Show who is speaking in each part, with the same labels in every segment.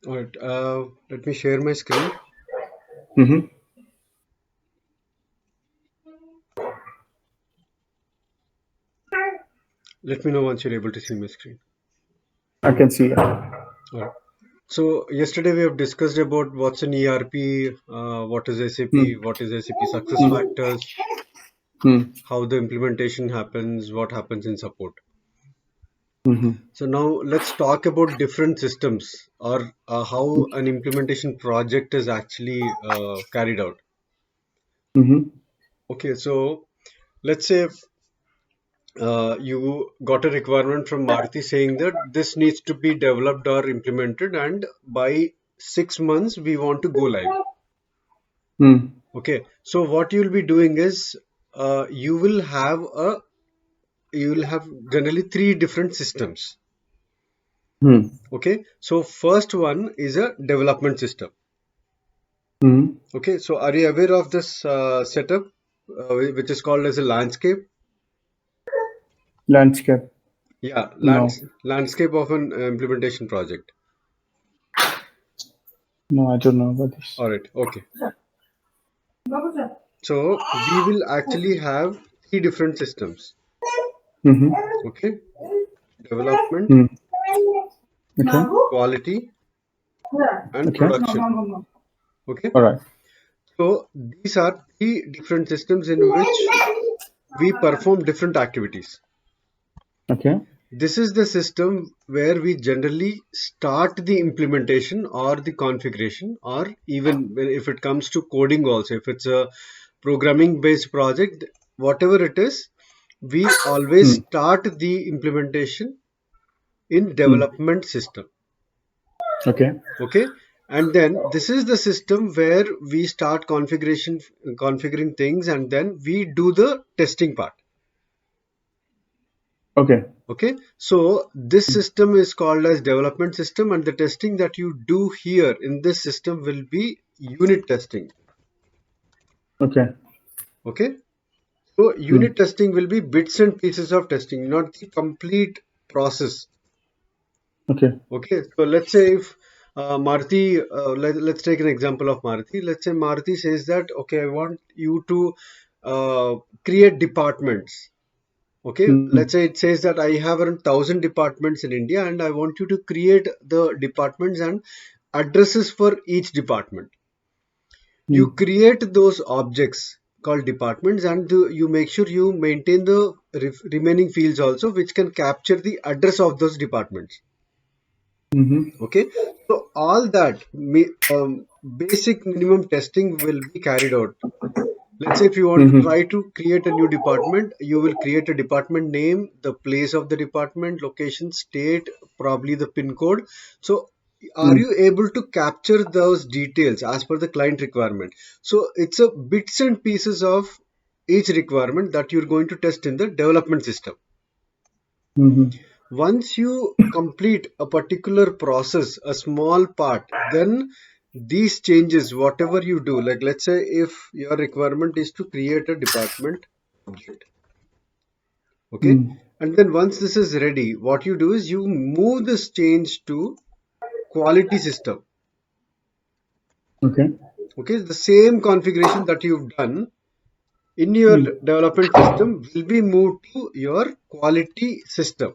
Speaker 1: All right. Let me share my screen.
Speaker 2: Mm-hmm.
Speaker 1: Let me know once you're able to see my screen.
Speaker 2: I can see.
Speaker 1: All right. So yesterday we have discussed about what's an ERP, what is SAP,
Speaker 2: Mm.
Speaker 1: what is SAP SuccessFactors,
Speaker 2: Mm.
Speaker 1: how the implementation happens, what happens in support.
Speaker 2: Mm-hmm.
Speaker 1: So now let's talk about different systems or how an implementation project is actually carried out.
Speaker 2: Mm-hmm.
Speaker 1: Okay, so let's say you got a requirement from Maruti saying that this needs to be developed or implemented, and by 6 months we want to go live.
Speaker 2: Mm.
Speaker 1: Okay, so what you'll be doing is you will have generally three different systems.
Speaker 2: Mm.
Speaker 1: Okay, so first one is a development system.
Speaker 2: Mm.
Speaker 1: Okay, so are you aware of this setup, which is called as a landscape?
Speaker 2: Landscape.
Speaker 1: Yeah,
Speaker 2: No.
Speaker 1: landscape of an implementation project.
Speaker 2: No, I don't know about this.
Speaker 1: All right, okay. So we will actually have three different systems.
Speaker 2: Mm-hmm.
Speaker 1: Okay, development,
Speaker 2: Mm. Okay.
Speaker 1: quality, and
Speaker 2: Okay.
Speaker 1: production. Okay,
Speaker 2: All right.
Speaker 1: so these are three different systems in which we perform different activities.
Speaker 2: Okay.
Speaker 1: This is the system where we generally start the implementation or the configuration, or even if it comes to coding also, if it's a programming based project, whatever it is, we always
Speaker 2: Mm.
Speaker 1: start the implementation in
Speaker 2: Mm.
Speaker 1: development system.
Speaker 2: Okay.
Speaker 1: Okay, and then this is the system where we start configuring things, and then we do the testing part.
Speaker 2: Okay.
Speaker 1: Okay, so this
Speaker 2: Mm.
Speaker 1: system is called as development system, and the testing that you do here in this system will be unit testing.
Speaker 2: Okay.
Speaker 1: Okay, so
Speaker 2: Mm.
Speaker 1: unit testing will be bits and pieces of testing, not the complete process.
Speaker 2: Okay.
Speaker 1: Okay, so let's say if Maruti, let's take an example of Maruti. Let's say Maruti says that, okay, I want you to create departments. Okay,
Speaker 2: Mm.
Speaker 1: let's say it says that I have around 1,000 departments in India, and I want you to create the departments and addresses for each department. You
Speaker 2: Mm.
Speaker 1: create those objects called departments, and you make sure you maintain the remaining fields also, which can capture the address of those departments.
Speaker 2: Mm-hmm.
Speaker 1: Okay, so all that basic minimum testing will be carried out. Let's say if you want to
Speaker 2: Mm-hmm.
Speaker 1: try to create a new department, you will create a department name, the place of the department, location, state, probably the PIN code. So are
Speaker 2: Mm.
Speaker 1: you able to capture those details as per the client requirement? So it's a bits and pieces of each requirement that you're going to test in the development system.
Speaker 2: Mm-hmm.
Speaker 1: Once you complete a particular process, a small part, then these changes, whatever you do, like let's say if your requirement is to create a department object, okay,
Speaker 2: Mm.
Speaker 1: and then once this is ready, what you do is you move this change to quality system.
Speaker 2: Okay.
Speaker 1: Okay, the same configuration that you've done in your
Speaker 2: Mm.
Speaker 1: development system will be moved to your quality system.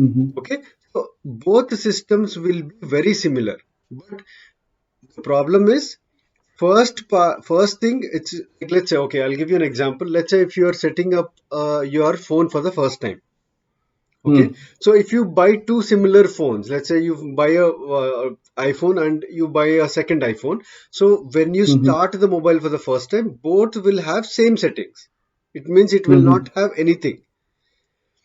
Speaker 2: Mm-hmm.
Speaker 1: Okay, so both systems will be very similar, but the problem is first thing, it's like, let's say, okay, I'll give you an example. Let's say if you are setting up your phone for the first time. Okay,
Speaker 2: Mm.
Speaker 1: so if you buy two similar phones, let's say you buy a iPhone and you buy a second iPhone. So when you
Speaker 2: Mm-hmm.
Speaker 1: start the mobile for the first time, both will have same settings. It means it will
Speaker 2: Mm-hmm.
Speaker 1: not have anything.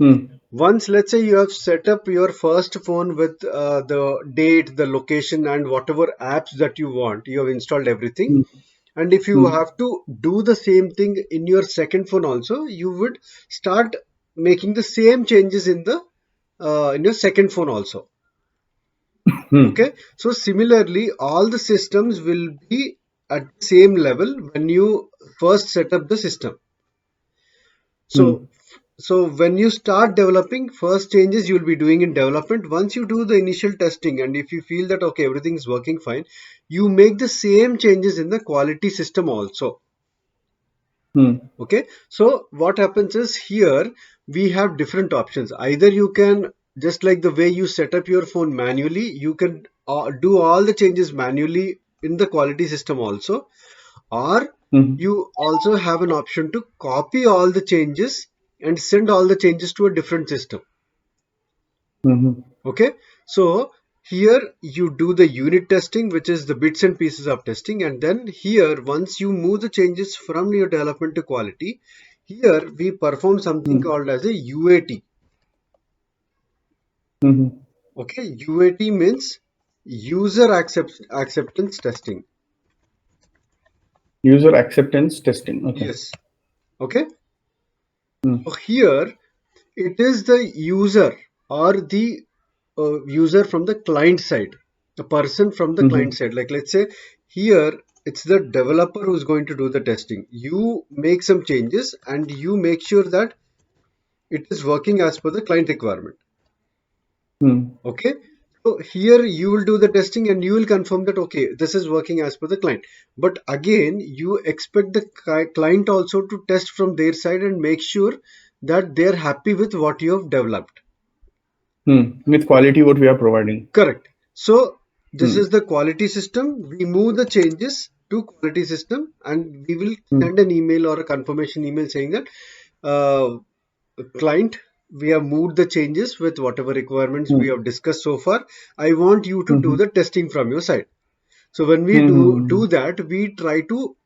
Speaker 2: Mm.
Speaker 1: Once, let's say you have set up your first phone with the date, the location, and whatever apps that you want, you have installed everything.
Speaker 2: Mm.
Speaker 1: And if you
Speaker 2: Mm.
Speaker 1: have to do the same thing in your second phone also, you would start making the same changes in your second phone also.
Speaker 2: Mm.
Speaker 1: Okay, so similarly, all the systems will be at the same level when you first set up the system. So
Speaker 2: Mm.
Speaker 1: So when you start developing, first changes you'll be doing in development. Once you do the initial testing and if you feel that okay, everything is working fine, you make the same changes in the quality system also.
Speaker 2: Hmm.
Speaker 1: Okay, so what happens is here we have different options. Either you can, just like the way you set up your phone manually, you can do all the changes manually in the quality system also, or
Speaker 2: Hmm.
Speaker 1: you also have an option to copy all the changes and send all the changes to a different system.
Speaker 2: Hmm.
Speaker 1: Okay, so here you do the unit testing, which is the bits and pieces of testing, and then here once you move the changes from your development to quality, here we perform something
Speaker 2: Hmm.
Speaker 1: called as a UAT.
Speaker 2: Hmm.
Speaker 1: Okay, UAT means acceptance testing.
Speaker 2: User acceptance testing. Okay.
Speaker 1: Yes. Okay,
Speaker 2: Hmm.
Speaker 1: so here it is the user or the user from the client side, the person from the
Speaker 2: Hmm.
Speaker 1: client side. Like let's say here it's the developer who's going to do the testing. You make some changes and you make sure that it is working as per the client requirement.
Speaker 2: Hmm.
Speaker 1: Okay. So here you will do the testing and you will confirm that okay, this is working as per the client. But again, you expect the client also to test from their side and make sure that they're happy with what you have developed.
Speaker 2: Hmm. With quality, what we are providing.
Speaker 1: Correct. So this
Speaker 2: Hmm.
Speaker 1: is the quality system. We move the changes to quality system and we will
Speaker 2: Hmm.
Speaker 1: send an email or a confirmation email saying that uh, client, we have moved the changes with whatever requirements we
Speaker 2: Hmm.
Speaker 1: have discussed so far. I want you to do
Speaker 2: Hmm.
Speaker 1: the testing from your side. So when we do
Speaker 2: Hmm.
Speaker 1: that, we try to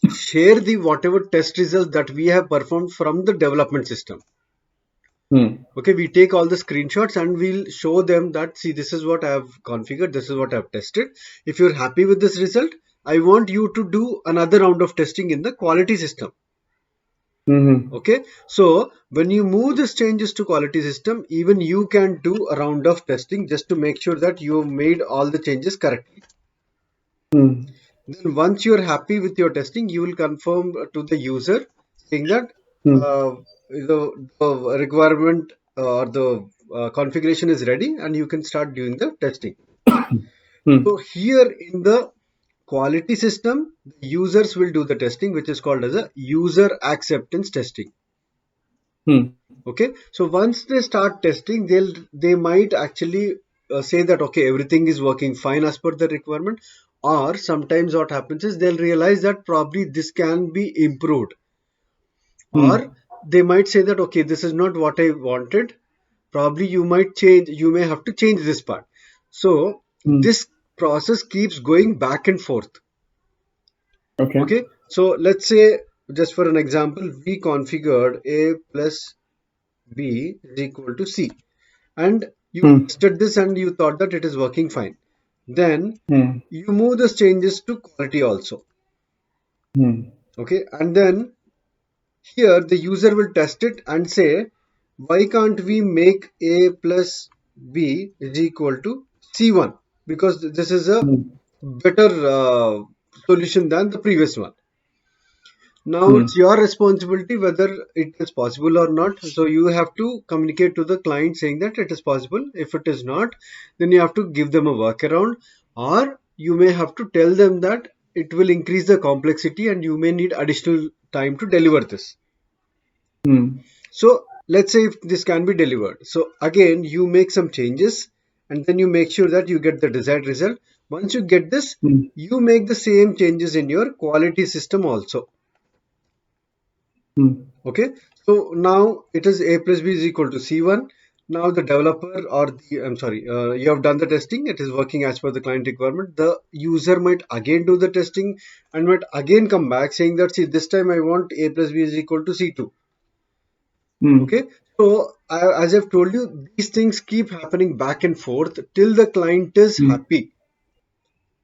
Speaker 1: share the whatever test results that we have performed from the development system.
Speaker 2: Hmm.
Speaker 1: Okay, we take all the screenshots and we'll show them that see, this is what I have configured, this is what I have tested. If you're happy with this result, I want you to do another round of testing in the quality system.
Speaker 2: Hmm.
Speaker 1: Okay, so when you move these changes to quality system, even you can do a round of testing just to make sure that you made all the changes correctly.
Speaker 2: Hmm.
Speaker 1: Then once you're happy with your testing, you will confirm to the user saying that
Speaker 2: Hmm.
Speaker 1: the requirement or the configuration is ready and you can start doing the testing.
Speaker 2: Hmm.
Speaker 1: So here in the quality system, the users will do the testing, which is called as a user acceptance testing.
Speaker 2: Hmm.
Speaker 1: Okay, so once they start testing, they might actually say that okay, everything is working fine as per the requirement, or sometimes what happens is they'll realize that probably this can be improved, or
Speaker 2: Hmm.
Speaker 1: they might say that okay, this is not what I wanted, probably you might change, you may have to change this part. So
Speaker 2: Hmm.
Speaker 1: this process keeps going back and forth.
Speaker 2: Okay.
Speaker 1: Okay, so let's say just for an example, we configured a plus b is equal to c, and you
Speaker 2: Hmm.
Speaker 1: tested this and you thought that it is working fine. Then
Speaker 2: Hmm.
Speaker 1: you move those changes to quality also.
Speaker 2: Hmm.
Speaker 1: Okay, and then here the user will test it and say, why can't we make a plus b is equal to c1? Because this is a
Speaker 2: Hmm.
Speaker 1: better solution than the previous one. Now
Speaker 2: Hmm.
Speaker 1: it's your responsibility whether it is possible or not. So you have to communicate to the client saying that it is possible. If it is not, then you have to give them a workaround, or you may have to tell them that it will increase the complexity and you may need additional time to deliver this.
Speaker 2: Hmm.
Speaker 1: So let's say if this can be delivered. So again, you make some changes and then you make sure that you get the desired result. Once you get this,
Speaker 2: Hmm.
Speaker 1: you make the same changes in your quality system also.
Speaker 2: Hmm.
Speaker 1: Okay, so now it is a plus b is equal to c1. Now the developer or the, I'm sorry, you have done the testing, it is working as per the client requirement. The user might again do the testing and might again come back saying that see, this time I want a plus b is equal to c2.
Speaker 2: Hmm.
Speaker 1: Okay, so as I've told you, these things keep happening back and forth till the client is
Speaker 2: Hmm.
Speaker 1: happy.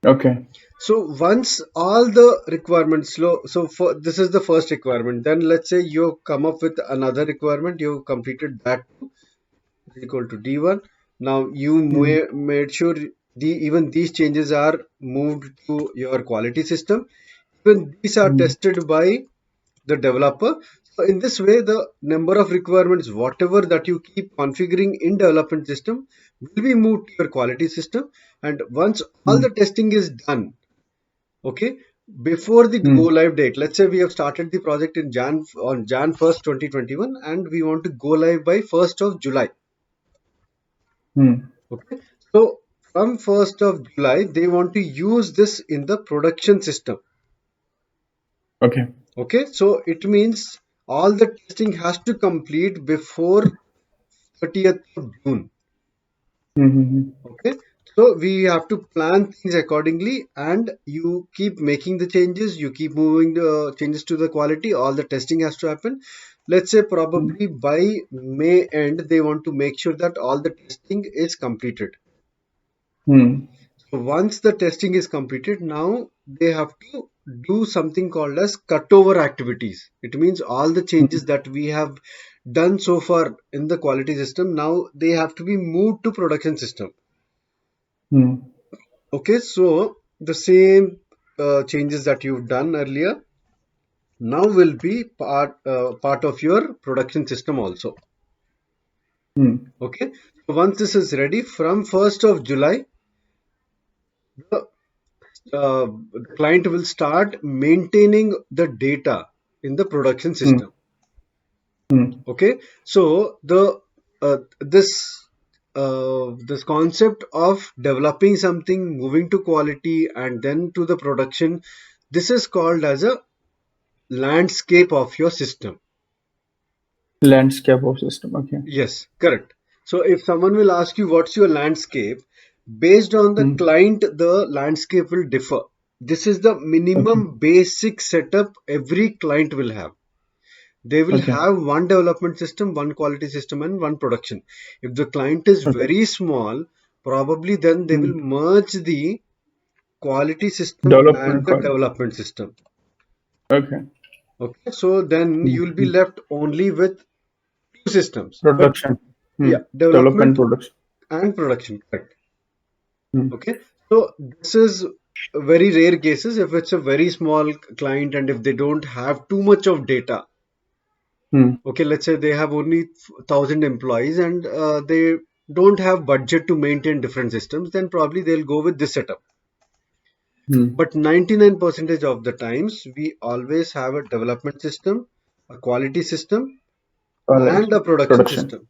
Speaker 2: Okay.
Speaker 1: So once all the requirements, so for this is the first requirement. Then let's say you come up with another requirement, you completed that is equal to D1. Now you
Speaker 2: Hmm.
Speaker 1: made sure even these changes are moved to your quality system. Even these are
Speaker 2: Hmm.
Speaker 1: tested by the developer. In this way, the number of requirements, whatever that you keep configuring in development system, will be moved to your quality system. And once all
Speaker 2: Hmm.
Speaker 1: the testing is done, okay, before the go
Speaker 2: Hmm.
Speaker 1: live date, let's say we have started the project in Jan 1st, 2021, and we want to go live by 1st of July.
Speaker 2: Hmm.
Speaker 1: Okay, so from 1st of July, they want to use this in the production system.
Speaker 2: Okay.
Speaker 1: Okay, so it means all the testing has to complete before 30th of June.
Speaker 2: Hmm. Hmm.
Speaker 1: Okay, so we have to plan things accordingly, and you keep making the changes, you keep moving the changes to the quality, all the testing has to happen. Let's say
Speaker 2: Hmm.
Speaker 1: probably by May end, they want to make sure that all the testing is completed.
Speaker 2: Hmm.
Speaker 1: So once the testing is completed, now they have to do something called as cutover activities. It means all the
Speaker 2: Hmm.
Speaker 1: changes that we have done so far in the quality system, now they have to be moved to production system.
Speaker 2: Hmm.
Speaker 1: Okay, so the same changes that you've done earlier now will be part of your production system also.
Speaker 2: Hmm.
Speaker 1: Okay, so once this is ready, from 1st of July, the the client will start maintaining the data in the production
Speaker 2: Hmm.
Speaker 1: system.
Speaker 2: Hmm.
Speaker 1: Okay, so the this concept of developing something, moving to quality, and then to the production, this is called as a landscape of your system.
Speaker 2: Landscape of system. Okay.
Speaker 1: Yes, correct. So if someone will ask you what's your landscape, based on the
Speaker 2: Hmm.
Speaker 1: client, the landscape will differ. This is the
Speaker 2: Okay.
Speaker 1: minimum basic setup every client will have. They will
Speaker 2: Okay.
Speaker 1: have one development system, one quality system, and one production. If the client is
Speaker 2: Okay.
Speaker 1: very small, probably then they will
Speaker 2: Hmm.
Speaker 1: merge the quality system and
Speaker 2: Development
Speaker 1: the
Speaker 2: quality.
Speaker 1: development system.
Speaker 2: Okay.
Speaker 1: Okay, so then
Speaker 2: Hmm.
Speaker 1: you'll be
Speaker 2: Hmm.
Speaker 1: left only with two systems. But
Speaker 2: Production. Hmm.
Speaker 1: yeah,
Speaker 2: Development
Speaker 1: development
Speaker 2: production.
Speaker 1: and production, correct.
Speaker 2: Hmm.
Speaker 1: Okay, so this is very rare cases if it's a very small client and if they don't have too much of data.
Speaker 2: Hmm.
Speaker 1: Okay, let's say they have only 1,000 employees and they don't have budget to maintain different systems, then probably they'll go with this setup.
Speaker 2: Hmm.
Speaker 1: But 99% of the times, we always have a development system, a quality system,
Speaker 2: Quality.
Speaker 1: and a production
Speaker 2: Production.
Speaker 1: system.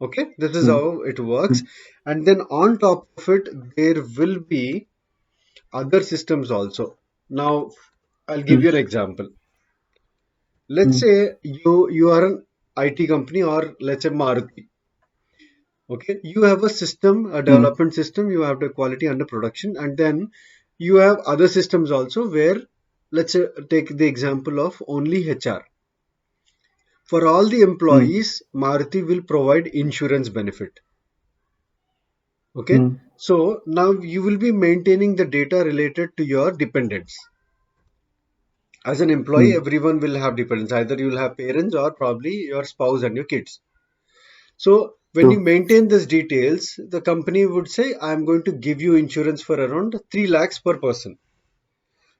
Speaker 1: Okay, this is
Speaker 2: Hmm.
Speaker 1: how it
Speaker 2: Hmm.
Speaker 1: works. And then on top of it, there will be other systems also. Now, I'll give
Speaker 2: Hmm.
Speaker 1: you an example. Let's
Speaker 2: Hmm.
Speaker 1: say you are an IT company, or let's say Maruti. Okay, you have a system, a
Speaker 2: Hmm.
Speaker 1: development system, you have the quality under production, and then you have other systems also where, let's say, take the example of only HR. For all the
Speaker 2: Hmm.
Speaker 1: employees, Maruti will provide insurance benefit. Okay,
Speaker 2: Hmm.
Speaker 1: so now you will be maintaining the data related to your dependents. As an employee,
Speaker 2: Hmm.
Speaker 1: everyone will have dependents. Either you will have parents or probably your spouse and your kids. So when you
Speaker 2: True.
Speaker 1: maintain these details, the company would say, I'm going to give you insurance for around 3 lakhs per person.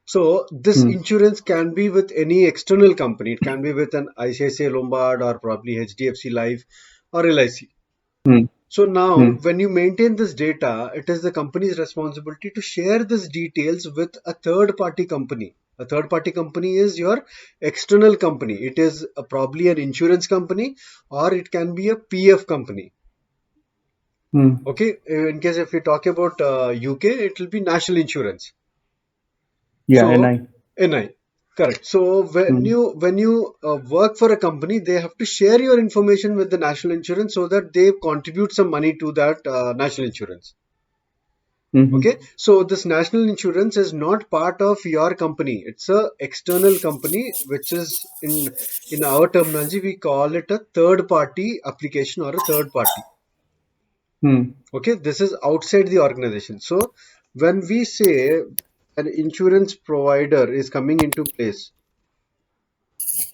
Speaker 1: So this
Speaker 2: Hmm.
Speaker 1: insurance can be with any external company. It can be with an ICICI Lombard or probably HDFC Life or LIC.
Speaker 2: Hmm.
Speaker 1: So now,
Speaker 2: Hmm.
Speaker 1: when you maintain this data, it is the company's responsibility to share these details with a third party company. A third party company is your external company. It is probably an insurance company or it can be a PF company.
Speaker 2: Hmm.
Speaker 1: Okay, in case if we talk about UK, it will be national insurance.
Speaker 2: Yeah.
Speaker 1: So
Speaker 2: NI.
Speaker 1: NI, correct. So when
Speaker 2: Hmm.
Speaker 1: you work for a company, they have to share your information with the national insurance so that they contribute some money to that national insurance.
Speaker 2: Hmm.
Speaker 1: Okay, so this national insurance is not part of your company. It's a external company, which is in our terminology we call it a third party application or a third party.
Speaker 2: Hmm.
Speaker 1: Okay, this is outside the organization. So when we say an insurance provider is coming into place,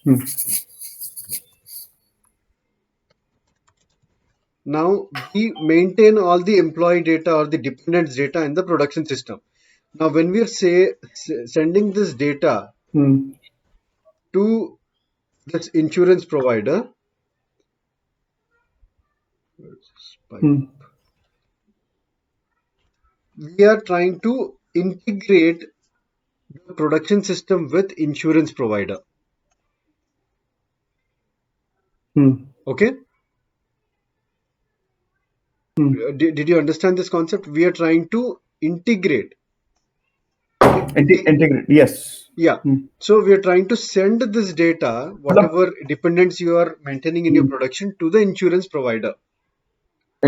Speaker 2: Hmm.
Speaker 1: now we maintain all the employee data or the dependents data in the production system. Now when we are sending this data
Speaker 2: Hmm.
Speaker 1: to this insurance provider.
Speaker 2: Hmm.
Speaker 1: We are trying to integrate the production system with insurance provider.
Speaker 2: Hmm.
Speaker 1: Okay.
Speaker 2: Hmm.
Speaker 1: Did you understand this concept? We are trying to integrate. Okay.
Speaker 2: Integrate. Yes.
Speaker 1: Yeah.
Speaker 2: Hmm.
Speaker 1: So we are trying to send this data,
Speaker 2: मतलब
Speaker 1: whatever dependents you are maintaining in your
Speaker 2: hmm,
Speaker 1: production, to the insurance provider.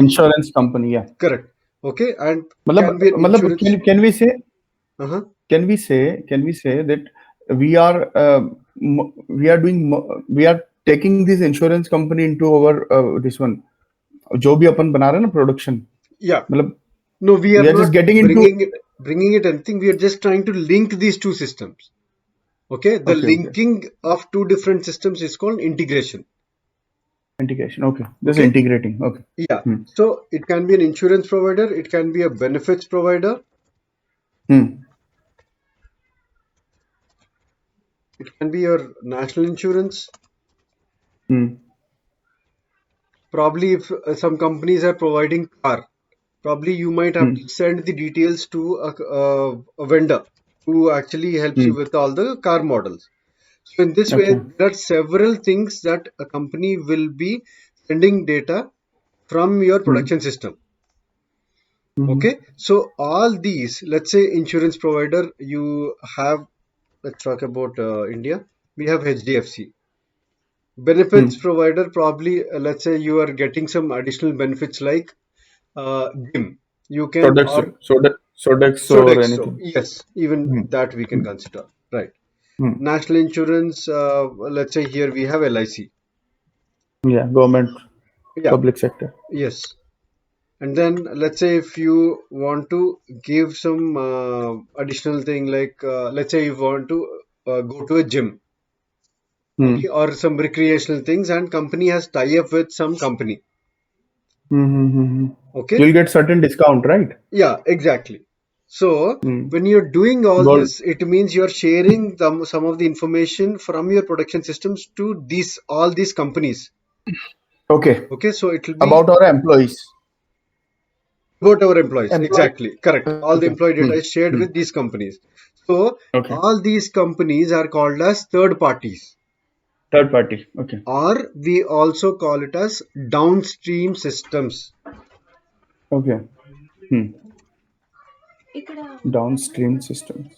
Speaker 2: insurance company. Yeah.
Speaker 1: Correct. Okay. And
Speaker 2: मतलब
Speaker 1: can be an
Speaker 2: मतलब
Speaker 1: insurance. Uh-huh.
Speaker 2: can we say that we are we are doing we are taking this insurance company into our this one जो भी अपन बना रहे हैं ना production
Speaker 1: Yeah.
Speaker 2: मतलब
Speaker 1: No, we are
Speaker 2: we are
Speaker 1: not
Speaker 2: just getting into
Speaker 1: bringing it anything. We are just trying to link these two systems. Okay. The
Speaker 2: okay
Speaker 1: linking of two different systems is called integration.
Speaker 2: integration okay just
Speaker 1: Okay.
Speaker 2: integrating okay
Speaker 1: Yeah.
Speaker 2: hmm.
Speaker 1: So it can be an insurance provider. It can be a benefits provider.
Speaker 2: Hmm.
Speaker 1: It can be your national insurance.
Speaker 2: Hmm.
Speaker 1: Probably if some companies are providing car, probably you might have
Speaker 2: Hmm.
Speaker 1: to send the details to a vendor who actually helps you
Speaker 2: Hmm.
Speaker 1: with all the car models. So in this way,
Speaker 2: Okay
Speaker 1: there are several things that a company will be sending data from your
Speaker 2: hmm.
Speaker 1: production system.
Speaker 2: Hmm.
Speaker 1: Okay, so all these, let's say insurance provider, you have, let's talk about India. We have HDFC. Benefits
Speaker 2: Hmm.
Speaker 1: provider, probably, let's say you are getting some additional benefits like gym. You can, or
Speaker 2: Sodex or
Speaker 1: Sodexo.
Speaker 2: anything
Speaker 1: Yes, even
Speaker 2: hmm.
Speaker 1: that we can
Speaker 2: Hmm.
Speaker 1: consider. Right.
Speaker 2: Hmm.
Speaker 1: National insurance, let's say here we have LIC.
Speaker 2: Yeah government
Speaker 1: Yeah,
Speaker 2: public sector
Speaker 1: yes. And then let's say if you want to give some additional thing like, let's say you want to go to a gym, okay,
Speaker 2: hmm.
Speaker 1: or some recreational things, and company has tie up with some company.
Speaker 2: Mm-hmm.
Speaker 1: Okay.
Speaker 2: You'll get certain discount, right?
Speaker 1: Yeah, exactly. So
Speaker 2: Mm.
Speaker 1: when you're doing all
Speaker 2: Gold.
Speaker 1: this, it means you're sharing some of the information from your production systems to these all these companies.
Speaker 2: Okay.
Speaker 1: Okay, so it will be
Speaker 2: About our employees.
Speaker 1: about our employees.
Speaker 2: Employee.
Speaker 1: Exactly, correct. All the
Speaker 2: Okay.
Speaker 1: employee data
Speaker 2: Hmm.
Speaker 1: is shared
Speaker 2: Hmm.
Speaker 1: with these companies. So
Speaker 2: Okay.
Speaker 1: all these companies are called as third parties,
Speaker 2: Third party. Okay.
Speaker 1: or we also call it as downstream systems.
Speaker 2: Okay. Hmm. Downstream systems.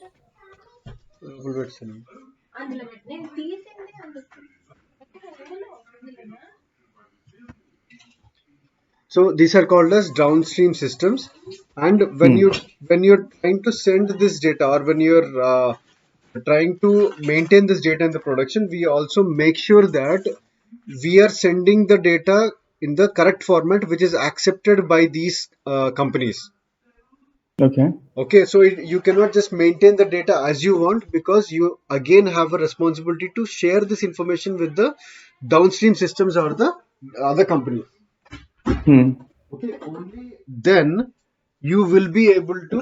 Speaker 1: So these are called as downstream systems. And
Speaker 2: Hmm.
Speaker 1: when you're trying to send this data, or when you're trying to maintain this data in the production, we also make sure that we are sending the data in the correct format, which is accepted by these companies.
Speaker 2: Okay.
Speaker 1: Okay, so you cannot just maintain the data as you want, because you again have a responsibility to share this information with the downstream systems or the other companies.
Speaker 2: Hmm.
Speaker 1: Okay, only then you will be able to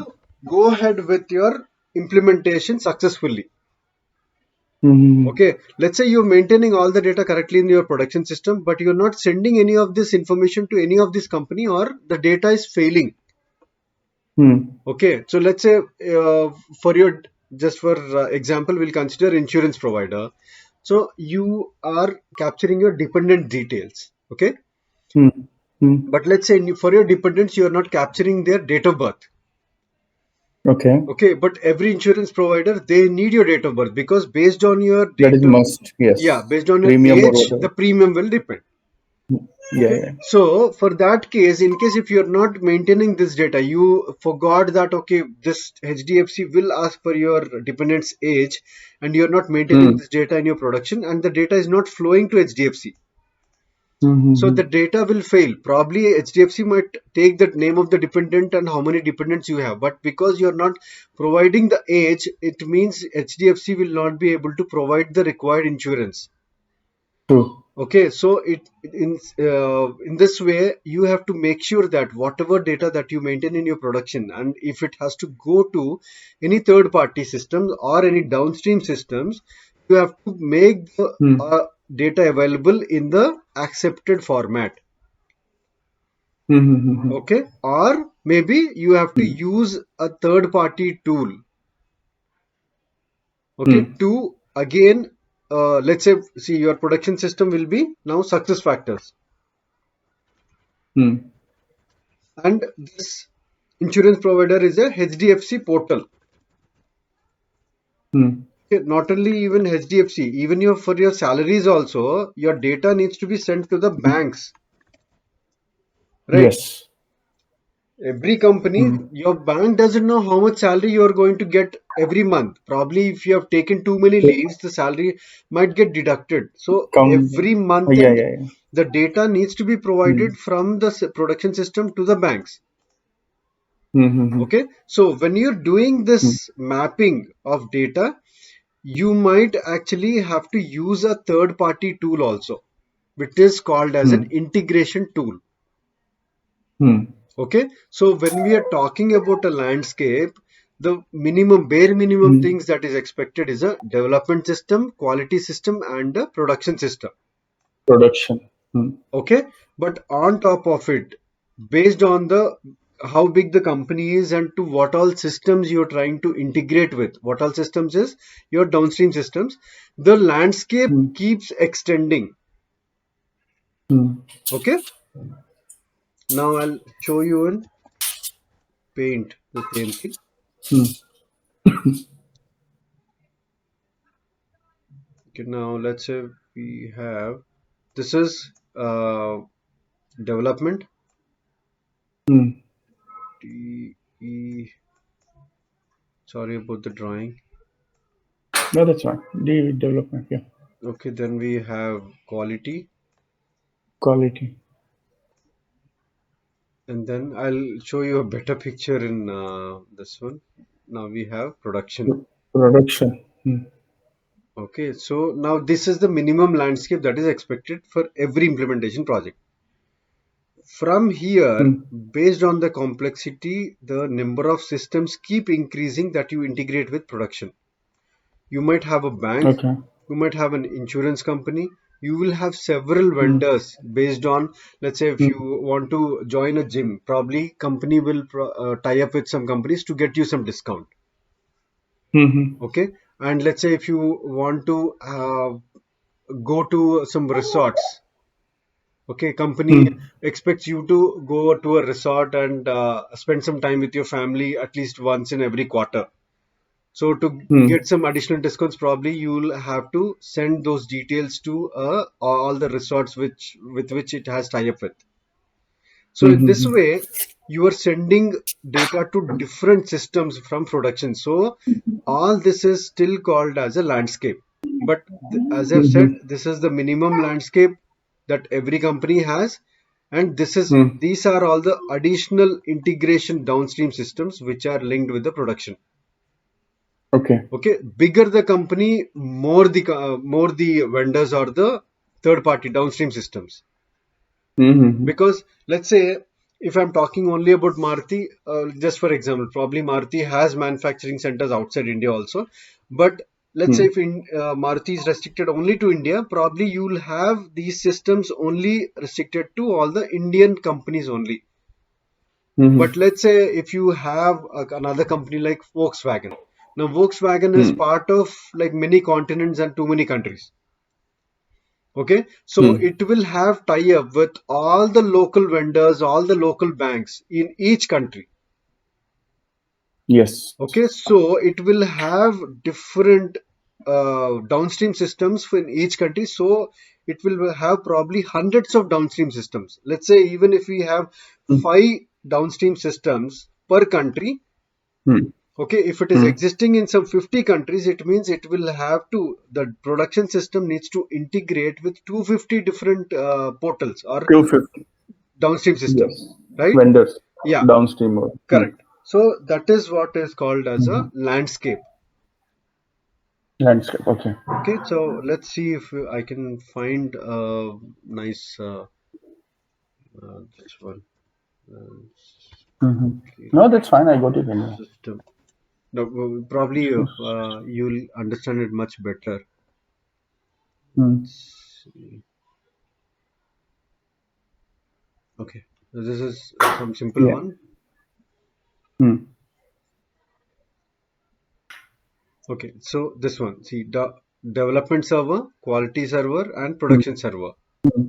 Speaker 1: go ahead with your implementation successfully.
Speaker 2: Hmm.
Speaker 1: Okay, let's say you're maintaining all the data correctly in your production system, but you're not sending any of this information to any of this company, or the data is failing.
Speaker 2: Hmm.
Speaker 1: Okay, so let's say for your, just for example, we'll consider insurance provider. So you are capturing your dependent details. Okay,
Speaker 2: Hmm. Hmm.
Speaker 1: but let's say for your dependents, you are not capturing their date of birth.
Speaker 2: Okay.
Speaker 1: Okay, but every insurance provider, they need your date of birth, because based on your
Speaker 2: That is
Speaker 1: date of,
Speaker 2: must.
Speaker 1: yeah,
Speaker 2: Yes.
Speaker 1: based on your
Speaker 2: Premium or
Speaker 1: age, the
Speaker 2: whatever.
Speaker 1: premium will depend.
Speaker 2: Yeah.
Speaker 1: Okay,
Speaker 2: Yeah.
Speaker 1: so for that case, in case if you're not maintaining this data, you forgot that, okay, this HDFC will ask for your dependent's age, and you're not maintaining
Speaker 2: Hmm.
Speaker 1: this data in your production, and the data is not flowing to HDFC. So
Speaker 2: Hmm.
Speaker 1: the data will fail. Probably HDFC might take the name of the dependent and how many dependents you have, but because you're not providing the age, it means HDFC will not be able to provide the required insurance.
Speaker 2: True.
Speaker 1: Okay, so in this way, you have to make sure that whatever data that you maintain in your production, and if it has to go to any third party systems or any downstream systems, you have to make the
Speaker 2: Hmm.
Speaker 1: data available in the accepted format. Okay, or maybe you have to use a third party tool, okay, to again, let's say, see, your production system will be now SuccessFactors, and this insurance provider is a HDFC portal. Okay, not only even HDFC, even your for your salaries also, your data needs to be sent to the banks, right?
Speaker 2: Yes.
Speaker 1: Every company, your bank doesn't know how much salary you are going to get every month. Probably if you have taken too many leaves, the salary might get deducted. So
Speaker 2: Come.
Speaker 1: every month
Speaker 2: Yeah,
Speaker 1: end,
Speaker 2: yeah, yeah.
Speaker 1: the data needs to be provided from the production system to the banks. Okay, so when you're doing this mapping of data, you might actually have to use a third party tool also, which is called as an integration tool. Okay, so when we are talking about a landscape, the bare minimum things that is expected is a development system, quality system, and a production system.
Speaker 2: Production.
Speaker 1: Okay, but on top of it, based on the how big the company is and to what all systems you're trying to integrate with, what all systems is your downstream systems, the landscape keeps extending. Okay, now I'll show you in paint the same thing. Okay, now let's say we have this is development, D E, sorry about the drawing.
Speaker 2: No, that's fine. The development. Yeah.
Speaker 1: Okay, then we have quality,
Speaker 2: Quality.
Speaker 1: and then I'll show you a better picture in this one. Now we have production.
Speaker 2: Production.
Speaker 1: Okay, so now this is the minimum landscape that is expected for every implementation project. From here, based on the complexity, the number of systems keep increasing that you integrate with production. You might have a bank,
Speaker 2: Okay.
Speaker 1: you might have an insurance company, you will have several vendors based on, let's say, if you want to join a gym, probably company will tie up with some companies to get you some discount. Okay, and let's say if you want to go to some resorts, okay, company expects you to go to a resort and spend some time with your family at least once in every quarter. So to get some additional discounts, probably you'll have to send those details to all the resorts with which it has tie up with. So in this way, you are sending data to different systems from production. So all this is still called as a landscape. But as I've said, this is the minimum landscape that every company has, and these are all the additional integration downstream systems which are linked with the production.
Speaker 2: Okay.
Speaker 1: Okay, bigger the company, more the vendors or the third party downstream systems. Because let's say if I'm talking only about Maruti, just for example, probably Maruti has manufacturing centers outside India also. But let's say if Maruti is restricted only to India, probably you'll have these systems only restricted to all the Indian companies only. But let's say if you have another company like Volkswagen. Now, Volkswagen is part of like many continents and too many countries. Okay, so it will have tie-up with all the local vendors, all the local banks in each country.
Speaker 2: Yes.
Speaker 1: Okay, so it will have different downstream systems in each country. So it will have probably hundreds of downstream systems. Let's say even if we have five downstream systems per country, okay, if it is existing in some 50 countries, it means it will have to, the production system needs to integrate with 250 different portals or
Speaker 2: 250.
Speaker 1: downstream systems,
Speaker 2: Yes.
Speaker 1: right?
Speaker 2: Vendors
Speaker 1: Yeah,
Speaker 2: downstream.
Speaker 1: correct. So that is what is called as a landscape.
Speaker 2: Landscape. Okay.
Speaker 1: Okay, so let's see if I can find a nice this one. Uh, okay,
Speaker 2: No, that's fine. I got it anyway.
Speaker 1: system. No, probably you'll understand it much better. see. Okay, this is some simple
Speaker 2: Yeah.
Speaker 1: one.
Speaker 2: Hmm.
Speaker 1: Okay, so this one, see, development server, quality server, and
Speaker 2: Hmm.
Speaker 1: production server.
Speaker 2: Hmm.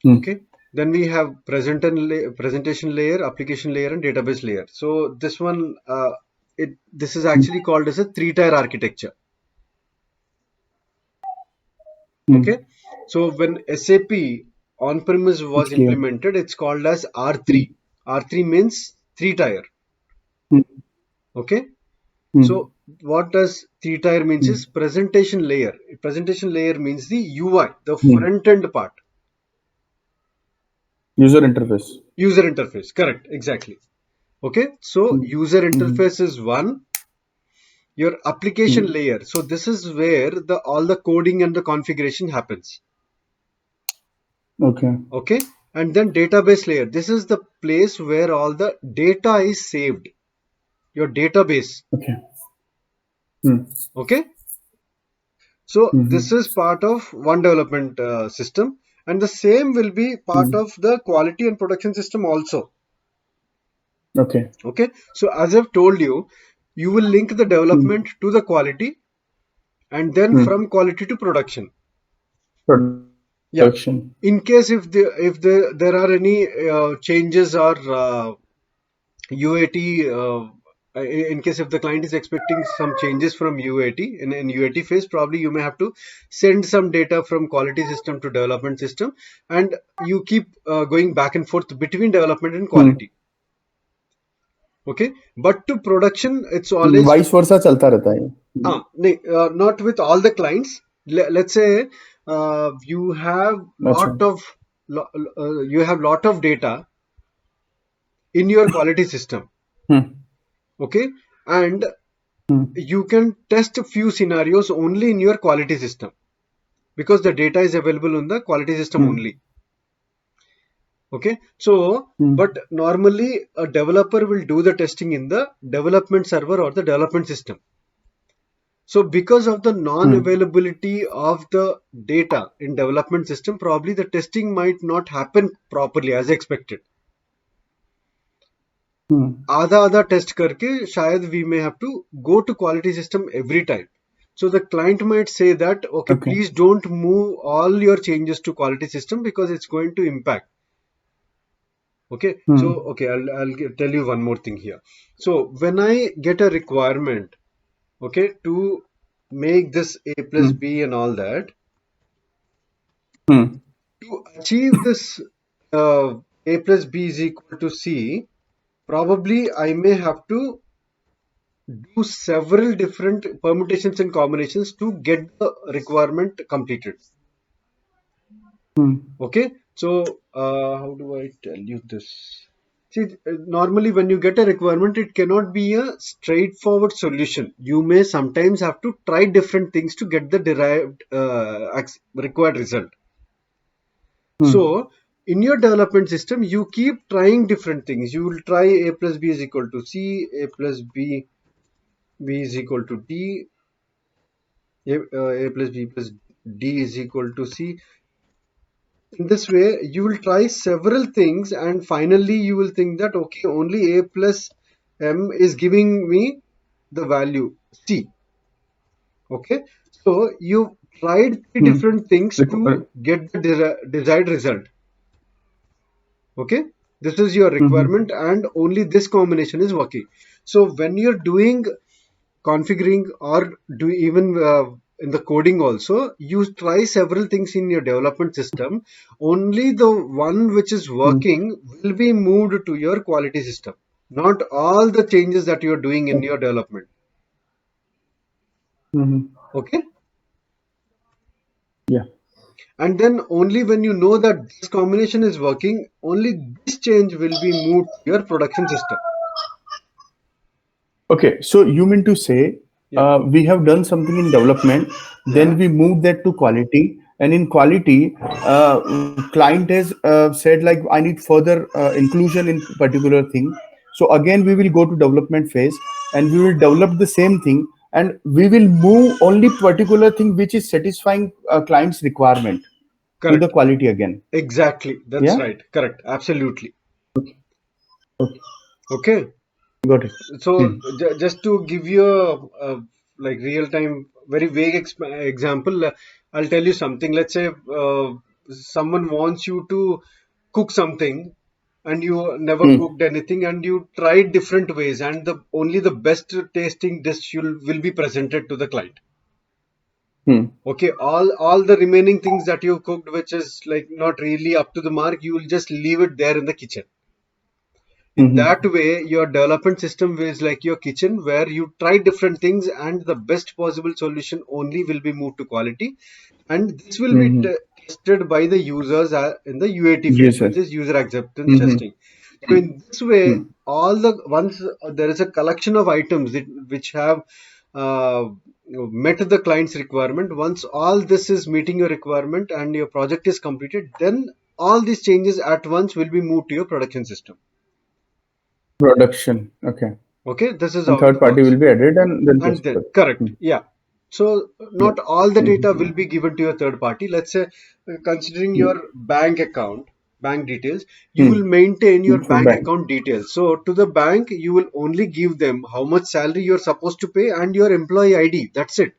Speaker 2: Hmm.
Speaker 1: Okay, then we have presentation layer, application layer, and database layer. So this one, this is
Speaker 2: Hmm.
Speaker 1: actually called as a three-tier architecture.
Speaker 2: Hmm.
Speaker 1: Okay, so when SAP on-premise
Speaker 2: It's
Speaker 1: was
Speaker 2: clear.
Speaker 1: implemented, it's called as
Speaker 2: Hmm.
Speaker 1: R3. R3 means three-tier.
Speaker 2: Hmm.
Speaker 1: Okay,
Speaker 2: Hmm.
Speaker 1: so what does three-tier means
Speaker 2: Hmm.
Speaker 1: is presentation layer. Presentation layer means the UI, the
Speaker 2: Hmm.
Speaker 1: front end part.
Speaker 2: User interface.
Speaker 1: User interface, correct, exactly. Okay, so
Speaker 2: Hmm.
Speaker 1: user
Speaker 2: Hmm.
Speaker 1: interface is one, your application
Speaker 2: Hmm.
Speaker 1: layer. So this is where all the coding and the configuration happens.
Speaker 2: Okay.
Speaker 1: Okay, and then database layer. This is the place where all the data is saved. Your database.
Speaker 2: Okay. Hmm.
Speaker 1: Okay, so
Speaker 2: Hmm.
Speaker 1: this is part of one development system, and the same will be part
Speaker 2: Hmm.
Speaker 1: of the quality and production system also.
Speaker 2: Okay.
Speaker 1: Okay, so as I've told you, you will link the
Speaker 2: Hmm.
Speaker 1: development to the quality, and then
Speaker 2: Hmm.
Speaker 1: from quality to production. Yeah,
Speaker 2: Production.
Speaker 1: in case if there are any changes or UAT, in case if the client is expecting some changes from UAT in UAT phase, probably you may have to send some data from quality system to development system, and you keep going back and forth between development and
Speaker 2: Hmm.
Speaker 1: quality. Okay, but to production, it's always
Speaker 2: vice versa चलता रहता है. Hmm.
Speaker 1: not with all the clients. Let's say you have
Speaker 2: अच्छा.
Speaker 1: you have lot of data in your quality system.
Speaker 2: Hmm.
Speaker 1: Okay, and
Speaker 2: Hmm.
Speaker 1: you can test a few scenarios only in your quality system because the data is available on the quality system
Speaker 2: Hmm.
Speaker 1: only. Okay, so
Speaker 2: Hmm.
Speaker 1: but normally a developer will do the testing in the development server or the development system. So because of the
Speaker 2: Hmm.
Speaker 1: non-availability of the data in development system, probably the testing might not happen properly as expected.
Speaker 2: Hmm.
Speaker 1: आधा आधा test करके शायद we may have to go to quality system every time. So the client might say that, okay,
Speaker 2: Okay.
Speaker 1: please don't move all your changes to quality system because it's going to impact. Okay, so
Speaker 2: Hmm.
Speaker 1: okay, tell you one more thing here. So when I get a requirement, okay, to make this A plus
Speaker 2: Hmm.
Speaker 1: B and all that,
Speaker 2: Hmm.
Speaker 1: to achieve this A plus B is equal to C, probably I may have to do several different permutations and combinations to get the requirement completed.
Speaker 2: Hmm.
Speaker 1: Okay, so how do I tell you this? See, normally when you get a requirement, it cannot be a straightforward solution. You may sometimes have to try different things to get the derived required result.
Speaker 2: Hmm.
Speaker 1: So in your development system, you keep trying different things. You will try A plus B is equal to C, A plus B is equal to D, A plus B plus D is equal to C. In this way, you will try several things, and finally, you will think that okay, only A plus M is giving me the value C. Okay, so you tried three
Speaker 2: Hmm.
Speaker 1: different things
Speaker 2: Requ-
Speaker 1: to get the desired result. Okay, this is your
Speaker 2: Mhm.
Speaker 1: requirement, and only this combination is working. So when you're doing configuring or do even in the coding also, you try several things in your development system. Only the one which is
Speaker 2: Hmm.
Speaker 1: working will be moved to your quality system, not all the changes that you're doing in your development.
Speaker 2: Mhm.
Speaker 1: Okay,
Speaker 2: Yeah.
Speaker 1: and then only when you know that this combination is working, only this change will be moved to your production system.
Speaker 2: Okay. So you mean to say
Speaker 1: Yeah,
Speaker 2: we have done something in development,
Speaker 1: yeah,
Speaker 2: then we move that to quality, and in quality, client has said like I need further inclusion in particular thing. So again, we will go to development phase, and we will develop the same thing, and we will move only particular thing which is satisfying client's requirement to the
Speaker 1: Correct.
Speaker 2: quality again.
Speaker 1: Exactly. That's
Speaker 2: Yeah.
Speaker 1: right. Correct. Absolutely.
Speaker 2: Okay. Okay.
Speaker 1: Okay.
Speaker 2: Got it.
Speaker 1: So
Speaker 2: Hmm.
Speaker 1: just to give you a like real time, very vague example, I'll tell you something. Let's say someone wants you to cook something, and you never
Speaker 2: Hmm.
Speaker 1: cooked anything, and you tried different ways, and the only the best tasting dish will be presented to the client.
Speaker 2: Hmm.
Speaker 1: Okay, all the remaining things that you cooked, which is like not really up to the mark, you will just leave it there in the kitchen. In
Speaker 2: Hmm.
Speaker 1: that way, your development system is like your kitchen where you try different things and the best possible solution only will be moved to quality. And this will be
Speaker 2: Hmm.
Speaker 1: tested by the users in the UAT phase,
Speaker 2: Yes, sir.
Speaker 1: which is user acceptance
Speaker 2: Hmm.
Speaker 1: testing. So in this way,
Speaker 2: Hmm.
Speaker 1: all the once there is a collection of items which have met the client's requirement, once all this is meeting your requirement and your project is completed, then all these changes at once will be moved to your production system.
Speaker 2: Production. Okay.
Speaker 1: Okay, this is
Speaker 2: And
Speaker 1: how it
Speaker 2: third party
Speaker 1: works.
Speaker 2: will be added and then
Speaker 1: And
Speaker 2: tested.
Speaker 1: then, correct, yeah. So,
Speaker 2: Yeah.
Speaker 1: not all the data
Speaker 2: Hmm.
Speaker 1: will be given to your third party. Let's say, considering
Speaker 2: Hmm.
Speaker 1: your bank account, bank details, you
Speaker 2: Hmm.
Speaker 1: will maintain your
Speaker 2: For
Speaker 1: bank
Speaker 2: bank.
Speaker 1: account details. So, to the bank, you will only give them how much salary you're supposed to pay and your employee ID. That's it.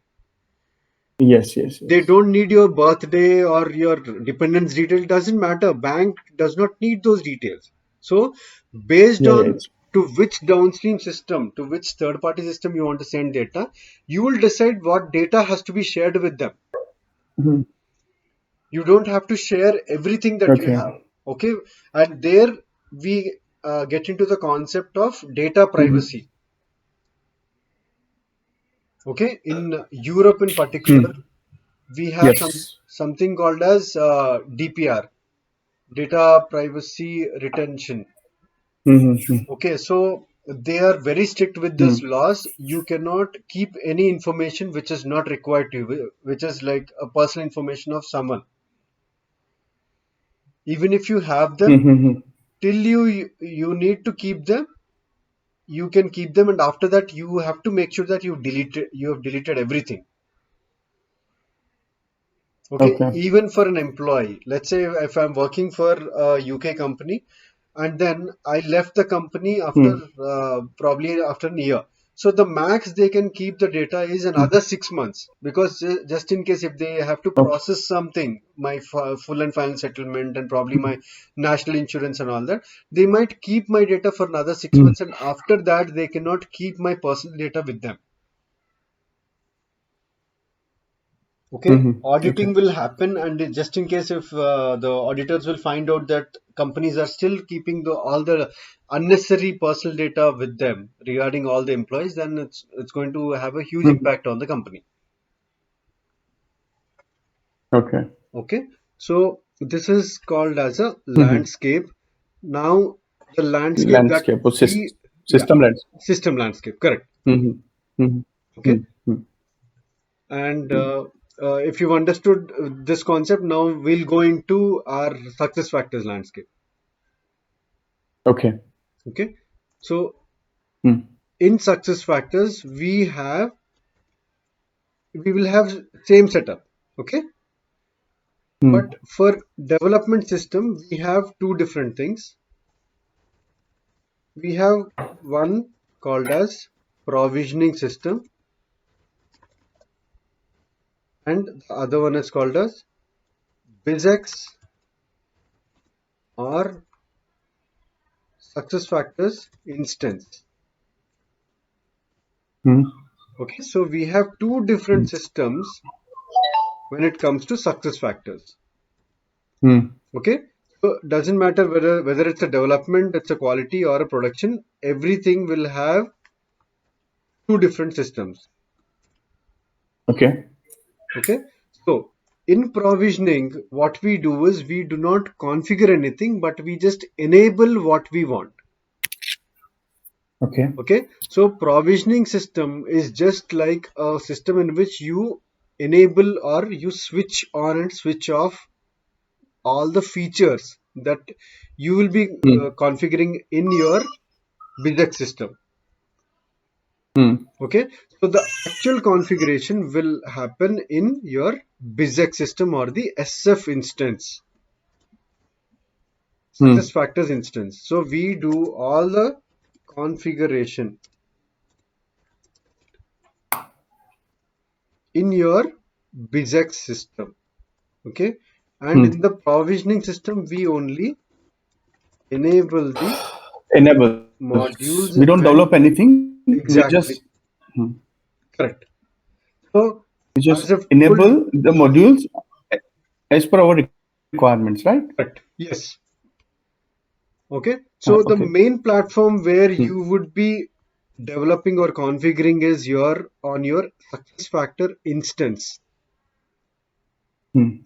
Speaker 2: Yes, yes,
Speaker 1: They
Speaker 2: yes.
Speaker 1: don't need your birthday or your dependence detail. Doesn't matter. Bank does not need those details. So based
Speaker 2: Yeah, yeah.
Speaker 1: on
Speaker 2: It's
Speaker 1: to which downstream system, to which third party system you want to send data, you will decide what data has to be shared with them.
Speaker 2: mhm.
Speaker 1: You don't have to share everything that you have.
Speaker 2: Okay.
Speaker 1: Okay. And there we get into the concept of data
Speaker 2: Hmm.
Speaker 1: privacy. Okay. In Europe in
Speaker 2: Hmm.
Speaker 1: particular, we have
Speaker 2: Yes.
Speaker 1: something called as DPR, data privacy retention.
Speaker 2: Hmm.
Speaker 1: Okay, so they are very strict with
Speaker 2: Hmm.
Speaker 1: this laws. You cannot keep any information which is not required to you, which is like a personal information of someone. Even if you have them,
Speaker 2: Hmm.
Speaker 1: till you need to keep them, you can keep them, and after that you have to make sure that you have deleted everything. Okay,
Speaker 2: Okay.
Speaker 1: even for an employee, let's say if I'm working for a UK company and then I left the company after
Speaker 2: Hmm.
Speaker 1: probably after a year. So the max they can keep the data is
Speaker 2: Hmm.
Speaker 1: another 6 months because just in case if they have to
Speaker 2: Okay.
Speaker 1: process something, my full and final settlement and probably my national insurance and all that, they might keep my data for another six
Speaker 2: Hmm.
Speaker 1: months and after that they cannot keep my personal data with them. Okay,
Speaker 2: Hmm. Okay.
Speaker 1: auditing will happen, and just in case if the auditors will find out that companies are still keeping all the unnecessary personal data with them regarding all the employees, then it's going to have a huge
Speaker 2: Hmm.
Speaker 1: impact on the company.
Speaker 2: Okay.
Speaker 1: Okay, so this is called as a
Speaker 2: Hmm.
Speaker 1: landscape. Now, the landscape that
Speaker 2: Landscape or
Speaker 1: we, yeah,
Speaker 2: system landscape.
Speaker 1: system landscape, correct.
Speaker 2: Hmm. Hmm.
Speaker 1: Okay,
Speaker 2: Hmm. Hmm.
Speaker 1: and
Speaker 2: Hmm.
Speaker 1: if you've understood this concept, now we'll go into our success factors landscape.
Speaker 2: Okay.
Speaker 1: Okay, so
Speaker 2: Hmm.
Speaker 1: in success factors we will have same setup. Okay,
Speaker 2: Hmm.
Speaker 1: but for development system we have two different things. We have one called as provisioning system and the other one is called as BizX or success factors instance.
Speaker 2: Hmm.
Speaker 1: Okay, so we have two different systems when it comes to success factors.
Speaker 2: Hmm.
Speaker 1: Okay, so doesn't matter whether it's a development, it's a quality or a production, everything will have two different systems.
Speaker 2: Okay.
Speaker 1: Okay, so in provisioning what we do is we do not configure anything but we just enable what we want.
Speaker 2: Okay.
Speaker 1: Okay, so provisioning system is just like a system in which you enable or you switch on and switch off all the features that you will be
Speaker 2: Hmm.
Speaker 1: configuring in your BizX system. Okay, so the actual configuration will happen in your BizX system or the SF instance, SuccessFactors instance. So we do all the configuration in your BizX system. Okay, and in the provisioning system, we only enable the
Speaker 2: Enables.
Speaker 1: modules
Speaker 2: We don't
Speaker 1: and
Speaker 2: develop anything. We
Speaker 1: exactly
Speaker 2: just
Speaker 1: correct. So
Speaker 2: we just
Speaker 1: as I've told
Speaker 2: enable the modules as per our requirements, right?
Speaker 1: correct, yes. Okay, so the
Speaker 2: Okay.
Speaker 1: main platform where you would be developing or configuring is your on your SuccessFactor instance.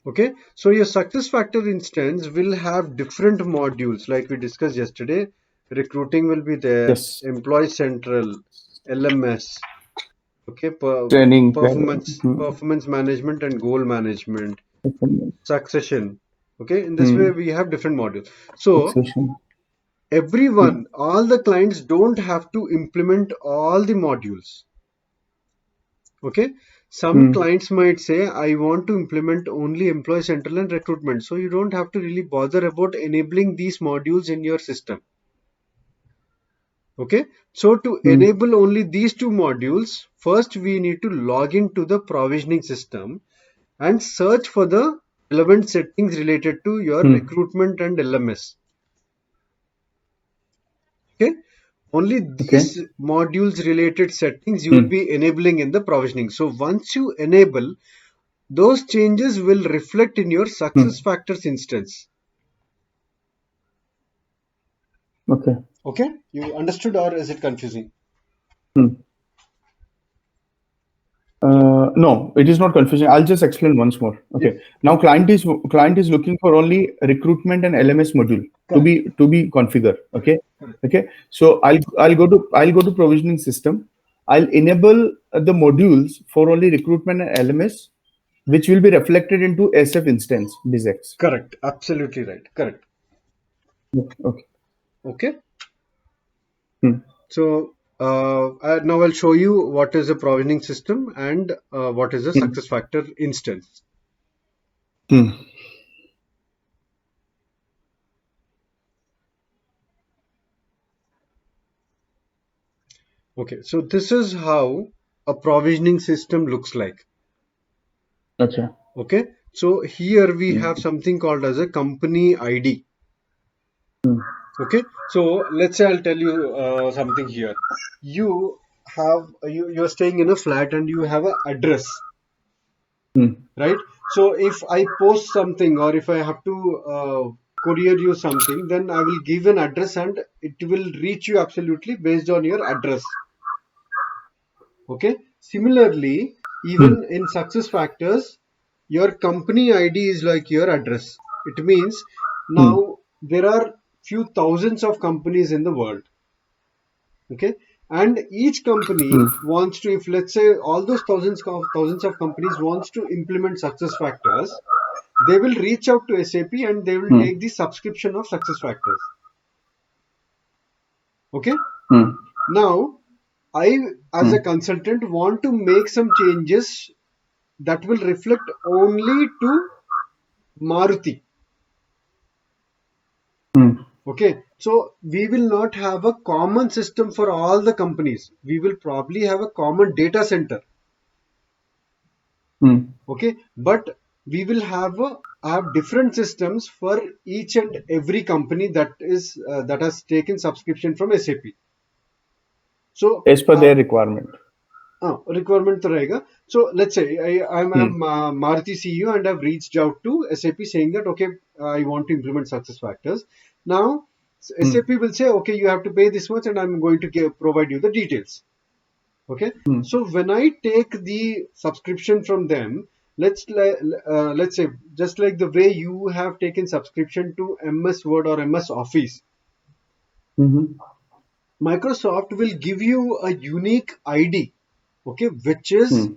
Speaker 1: Okay, so your SuccessFactor instance will have different modules like we discussed yesterday. Recruiting will be there,
Speaker 2: Yes.
Speaker 1: Employee Central, LMS, okay,
Speaker 2: Training.
Speaker 1: performance management and goal management, succession. Okay, in this way
Speaker 2: Hmm.
Speaker 1: we have different modules. So
Speaker 2: Succession.
Speaker 1: everyone, all the clients don't have to implement all the modules. Okay, some
Speaker 2: Hmm.
Speaker 1: clients might say, I want to implement only Employee Central and recruitment. So you don't have to really bother about enabling these modules in your system. Okay, so to
Speaker 2: Hmm.
Speaker 1: enable only these two modules, first we need to log into the provisioning system and search for the relevant settings related to your
Speaker 2: Hmm.
Speaker 1: recruitment and LMS. Okay, only
Speaker 2: Okay.
Speaker 1: these modules related settings you will
Speaker 2: Hmm.
Speaker 1: be enabling in the provisioning. So once you enable, those changes will reflect in your
Speaker 2: Hmm.
Speaker 1: SuccessFactors instance.
Speaker 2: Okay.
Speaker 1: Okay, you understood or is it confusing?
Speaker 2: Hmm. No, it is not confusing. I'll just explain once more.
Speaker 1: Yes,
Speaker 2: Okay. Now client is looking for only recruitment and LMS module
Speaker 1: correct.
Speaker 2: to be configured. Okay.
Speaker 1: Correct.
Speaker 2: Okay. So I'll go to provisioning system. I'll enable the modules for only recruitment and LMS, which will be reflected into SF instance BizX.
Speaker 1: Correct. Absolutely right. Correct.
Speaker 2: Okay.
Speaker 1: Okay.
Speaker 2: Hmm.
Speaker 1: So now I'll show you what is a provisioning system and what is a
Speaker 2: Hmm.
Speaker 1: SuccessFactor instance.
Speaker 2: Hmm.
Speaker 1: Okay, so this is how a provisioning system looks like.
Speaker 2: Okay.
Speaker 1: Okay, so here we
Speaker 2: Hmm.
Speaker 1: have something called as a company ID.
Speaker 2: Hmm.
Speaker 1: Okay, so let's say I'll tell you something here. You you're staying in a flat and you have an address,
Speaker 2: Hmm.
Speaker 1: right? So if I post something or if I have to courier you something, then I will give an address and it will reach you absolutely based on your address. Okay. Similarly,
Speaker 2: Hmm.
Speaker 1: even in success factors, your company ID is like your address. It means
Speaker 2: Hmm.
Speaker 1: now there are few thousands of companies in the world. Okay. And each company
Speaker 2: Hmm.
Speaker 1: wants to, if let's say all those thousands of companies wants to implement success factors, they will reach out to SAP and they will
Speaker 2: Hmm.
Speaker 1: take the subscription of success factors. Okay.
Speaker 2: Hmm.
Speaker 1: Now, I, as a
Speaker 2: Hmm.
Speaker 1: consultant, want to make some changes that will reflect only to Maruti.
Speaker 2: Hmm.
Speaker 1: Okay, so we will not have a common system for all the companies. We will probably have a common data center.
Speaker 2: Hmm.
Speaker 1: Okay, but we will have different systems for each and every company that has taken subscription from SAP. So
Speaker 2: As per their requirement.
Speaker 1: requirement तो रहेगा. So let's say I'm
Speaker 2: Hmm.
Speaker 1: Maruti CEO and I've reached out to SAP saying that okay, I want to implement success factors. Now
Speaker 2: Hmm.
Speaker 1: SAP will say okay, you have to pay this much and I'm going to provide you the details. Okay,
Speaker 2: Hmm.
Speaker 1: so when I take the subscription from them, let's say just like the way you have taken subscription to MS Word or MS Office,
Speaker 2: Hmm.
Speaker 1: Microsoft will give you a unique ID, okay, which is
Speaker 2: Hmm.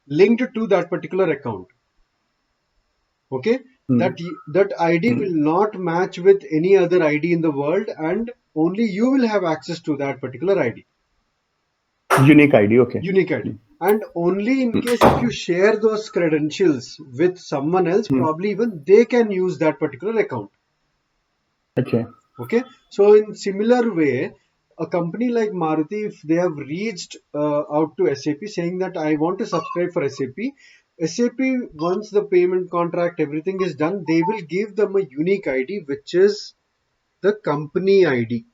Speaker 1: linked to that particular account. Okay,
Speaker 2: Hmm.
Speaker 1: that ID
Speaker 2: Hmm.
Speaker 1: will not match with any other ID in the world, and only you will have access to that particular ID.
Speaker 2: Unique ID. Okay.
Speaker 1: Unique ID. And only in case if you share those credentials with someone else, probably even they can use that particular account.
Speaker 2: Okay.
Speaker 1: Okay. So in similar way, a company like Maruti, if they have reached out to SAP saying that I want to subscribe for SAP, SAP, once the payment contract, everything is done, they will give them a unique ID, which is the company ID.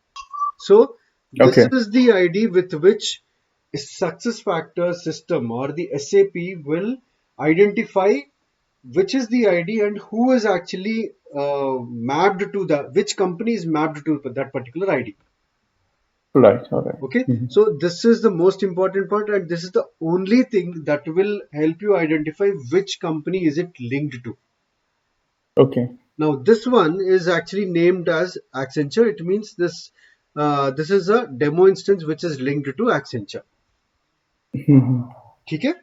Speaker 1: So this
Speaker 2: Okay.
Speaker 1: is the ID with which a SuccessFactors system or the SAP will identify which is the ID and who is actually mapped to that, which company is mapped to that particular ID.
Speaker 2: Right. All right.
Speaker 1: Okay, so this is the most important part, and this is the only thing that will help you identify which company is it linked to.
Speaker 2: Okay.
Speaker 1: Now this one is actually named as Accenture. It means this is a demo instance which is linked to Accenture. Okay?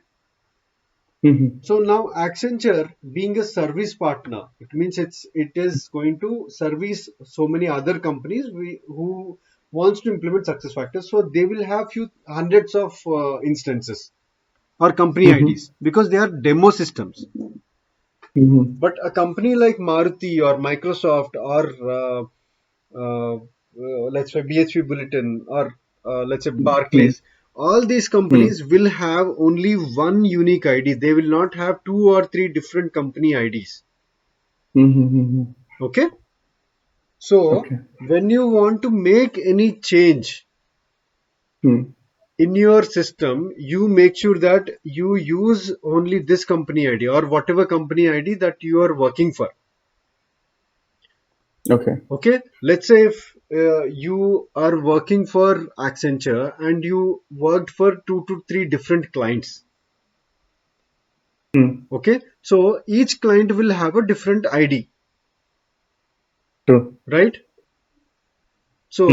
Speaker 1: So now Accenture being a service partner, it means it is going to service so many other companies who wants to implement SuccessFactors. So they will have few hundreds of instances or company IDs because they are demo systems. But a company like Maruti or Microsoft or let's say BHP Bulletin or let's say Barclays, all these companies will have only one unique ID. They will not have two or three different company IDs. Okay? So
Speaker 2: Okay.
Speaker 1: when you want to make any change in your system, you make sure that you use only this company ID or whatever company ID that you are working for.
Speaker 2: Okay.
Speaker 1: Okay, let's say if you are working for Accenture and you worked for 2 to 3 different clients. Okay, so each client will have a different ID,
Speaker 2: True.
Speaker 1: right? So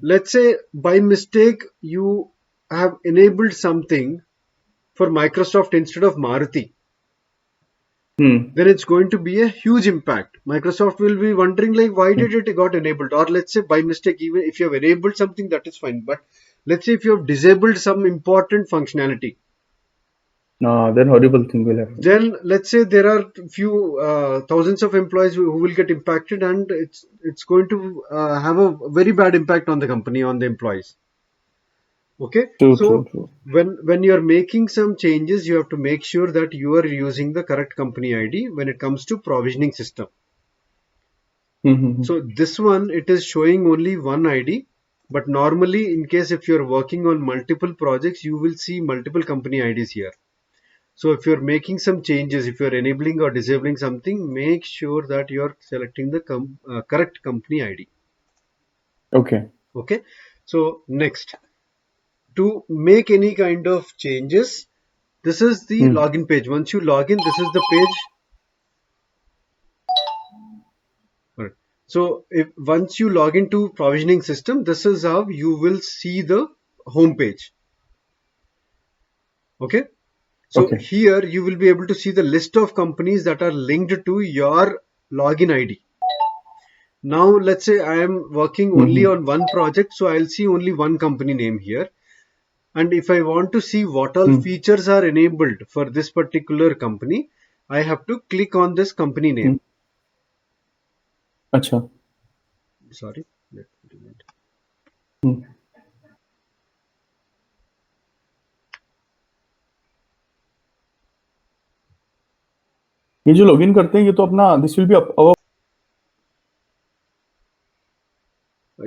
Speaker 1: let's say by mistake you have enabled something for Microsoft instead of Maruti, then it's going to be a huge impact. Microsoft will be wondering like why did it got enabled, or let's say by mistake, even if you have enabled something, that is fine, but let's say if you have disabled some important functionality,
Speaker 2: Then horrible thing will happen.
Speaker 1: then let's say there are few thousands of employees who will get impacted, and it's going to have a very bad impact on the company, on the employees. Okay,
Speaker 2: True.
Speaker 1: so
Speaker 2: True. True.
Speaker 1: when you're making some changes, you have to make sure that you are using the correct company ID when it comes to provisioning system. So this one, it is showing only one ID, but normally in case if you're working on multiple projects, you will see multiple company IDs here. So if you're making some changes, if you're enabling or disabling something, make sure that you're selecting the correct company ID.
Speaker 2: Okay.
Speaker 1: Okay. So next, to make any kind of changes, this is the login page. Once you log in, this is the page. Right. So if once you log into provisioning system, this is how you will see the home page. Okay. So
Speaker 2: Okay.
Speaker 1: here you will be able to see the list of companies that are linked to your login ID. Now let's say I am working only on one project, so I'll see only one company name here. And if I want to see what all features are enabled for this particular company, I have to click on this company name.
Speaker 2: अच्छा.
Speaker 1: Sorry. Let me do it.
Speaker 2: ये जो login करते हैं ये तो अपना this will be our.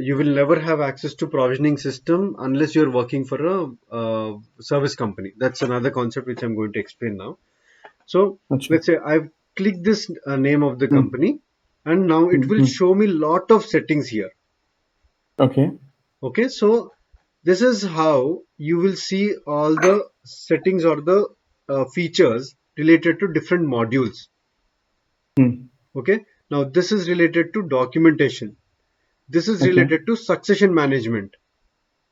Speaker 1: You will never have access to provisioning system unless you're working for a service company. That's another concept which I'm going to explain now. So let's say I've clicked this name of the company, and now it will show me lot of settings here.
Speaker 2: Okay.
Speaker 1: Okay, so this is how you will see all the settings or the features related to different modules. Okay, now this is related to documentation. This is
Speaker 2: Okay.
Speaker 1: related to succession management.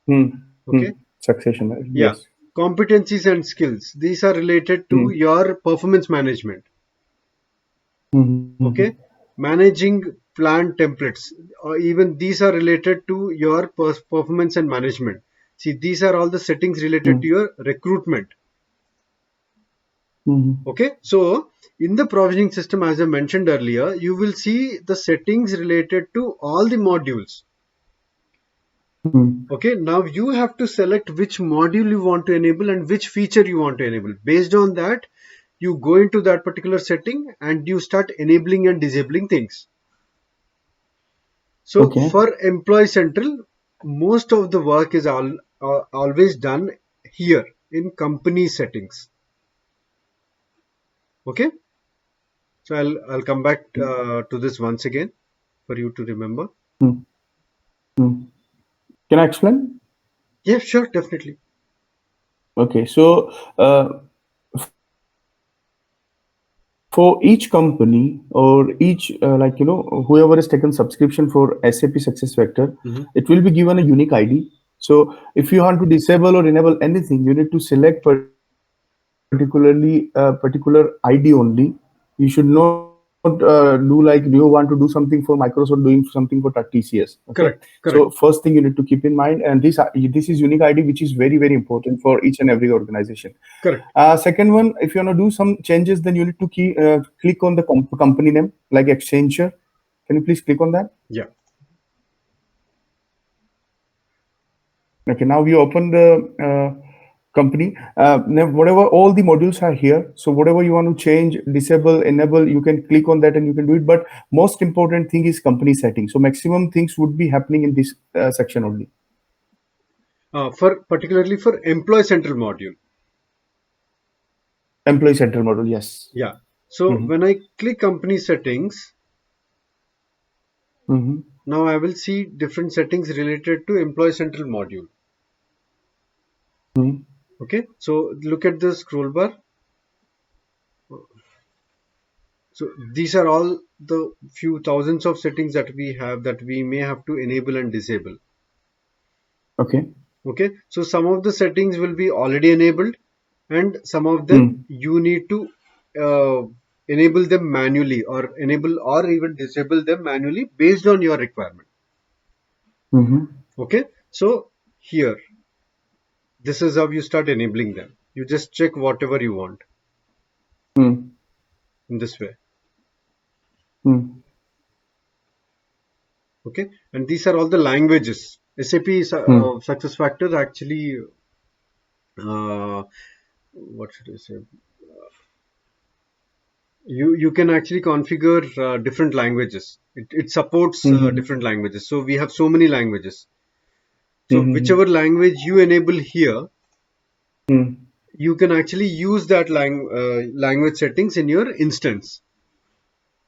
Speaker 1: Okay,
Speaker 2: Succession.
Speaker 1: yeah,
Speaker 2: Yes.
Speaker 1: competencies and skills. These are related to your performance management. Okay, managing plan templates, or even these are related to your performance and management. See, these are all the settings related to your recruitment. Okay, so in the provisioning system, as I mentioned earlier, you will see the settings related to all the modules. Okay, now you have to select which module you want to enable and which feature you want to enable. Based on that, you go into that particular setting and you start enabling and disabling things. So
Speaker 2: Okay.
Speaker 1: for Employee Central, most of the work is always done here in company settings. Okay, so I'll come back to this once again for you to remember.
Speaker 2: Hmm. Hmm. Can I explain?
Speaker 1: Yeah, sure, definitely.
Speaker 2: Okay, so for each company or each whoever has taken subscription for SAP SuccessFactor, it will be given a unique ID. So if you want to disable or enable anything, you need to select particular ID only. You should not do like you want to do something for Microsoft, doing something for TCS. Okay, so
Speaker 1: Correct,
Speaker 2: first thing
Speaker 1: correct,
Speaker 2: you need to keep in mind, and this is unique ID, which is very very important for each and every organization.
Speaker 1: correct.
Speaker 2: Second one, if you want to do some changes, then you need to click on the company name, like Accenture. Can you please click on that?
Speaker 1: Yeah.
Speaker 2: Okay, now we open the company. Now whatever all the modules are here, so whatever you want to change, disable, enable, you can click on that and you can do it. But most important thing is company setting. So maximum things would be happening in this section only.
Speaker 1: For particularly for Employee Central module.
Speaker 2: Employee central module, yes.
Speaker 1: Yeah. So
Speaker 2: Mm-hmm.
Speaker 1: when I click company settings,
Speaker 2: Mm-hmm.
Speaker 1: now I will see different settings related to Employee Central module.
Speaker 2: Mm-hmm.
Speaker 1: Okay. So look at the scroll bar. So these are all the few thousands of settings that we have that we may have to enable and disable.
Speaker 2: Okay.
Speaker 1: Okay. So some of the settings will be already enabled and some of them
Speaker 2: Mm-hmm.
Speaker 1: you need to uh, enable them manually or enable or even disable them manually based on your requirement.
Speaker 2: Mm-hmm.
Speaker 1: Okay. So here, this is how you start enabling them. You just check whatever you want in this way.
Speaker 2: Mm-hmm.
Speaker 1: Okay. And these are all the languages. SAP SuccessFactors actually, what should I say? You can actually configure different languages. It supports
Speaker 2: Mm-hmm.
Speaker 1: different languages. So we have so many languages. So
Speaker 2: Mm-hmm.
Speaker 1: whichever language you enable here,
Speaker 2: Mm-hmm.
Speaker 1: you can actually use that language settings in your instance.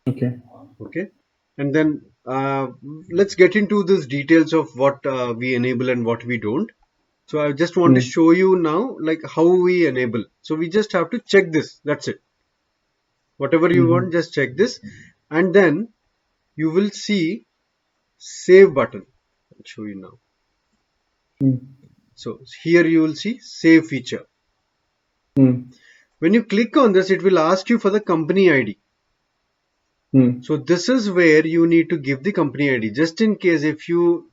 Speaker 2: Okay.
Speaker 1: Okay, and then let's get into these details of what we enable and what we don't. So I just want to
Speaker 2: Mm-hmm.
Speaker 1: show you now like how we enable. So we just have to check this. That's it. Whatever you want, just check this, and then you will see save button. I'll show you now. So here you will see save feature.
Speaker 2: Mm-hmm.
Speaker 1: When you click on this, it will ask you for the company ID.
Speaker 2: Mm-hmm.
Speaker 1: So this is where you need to give the company ID. Just in case if you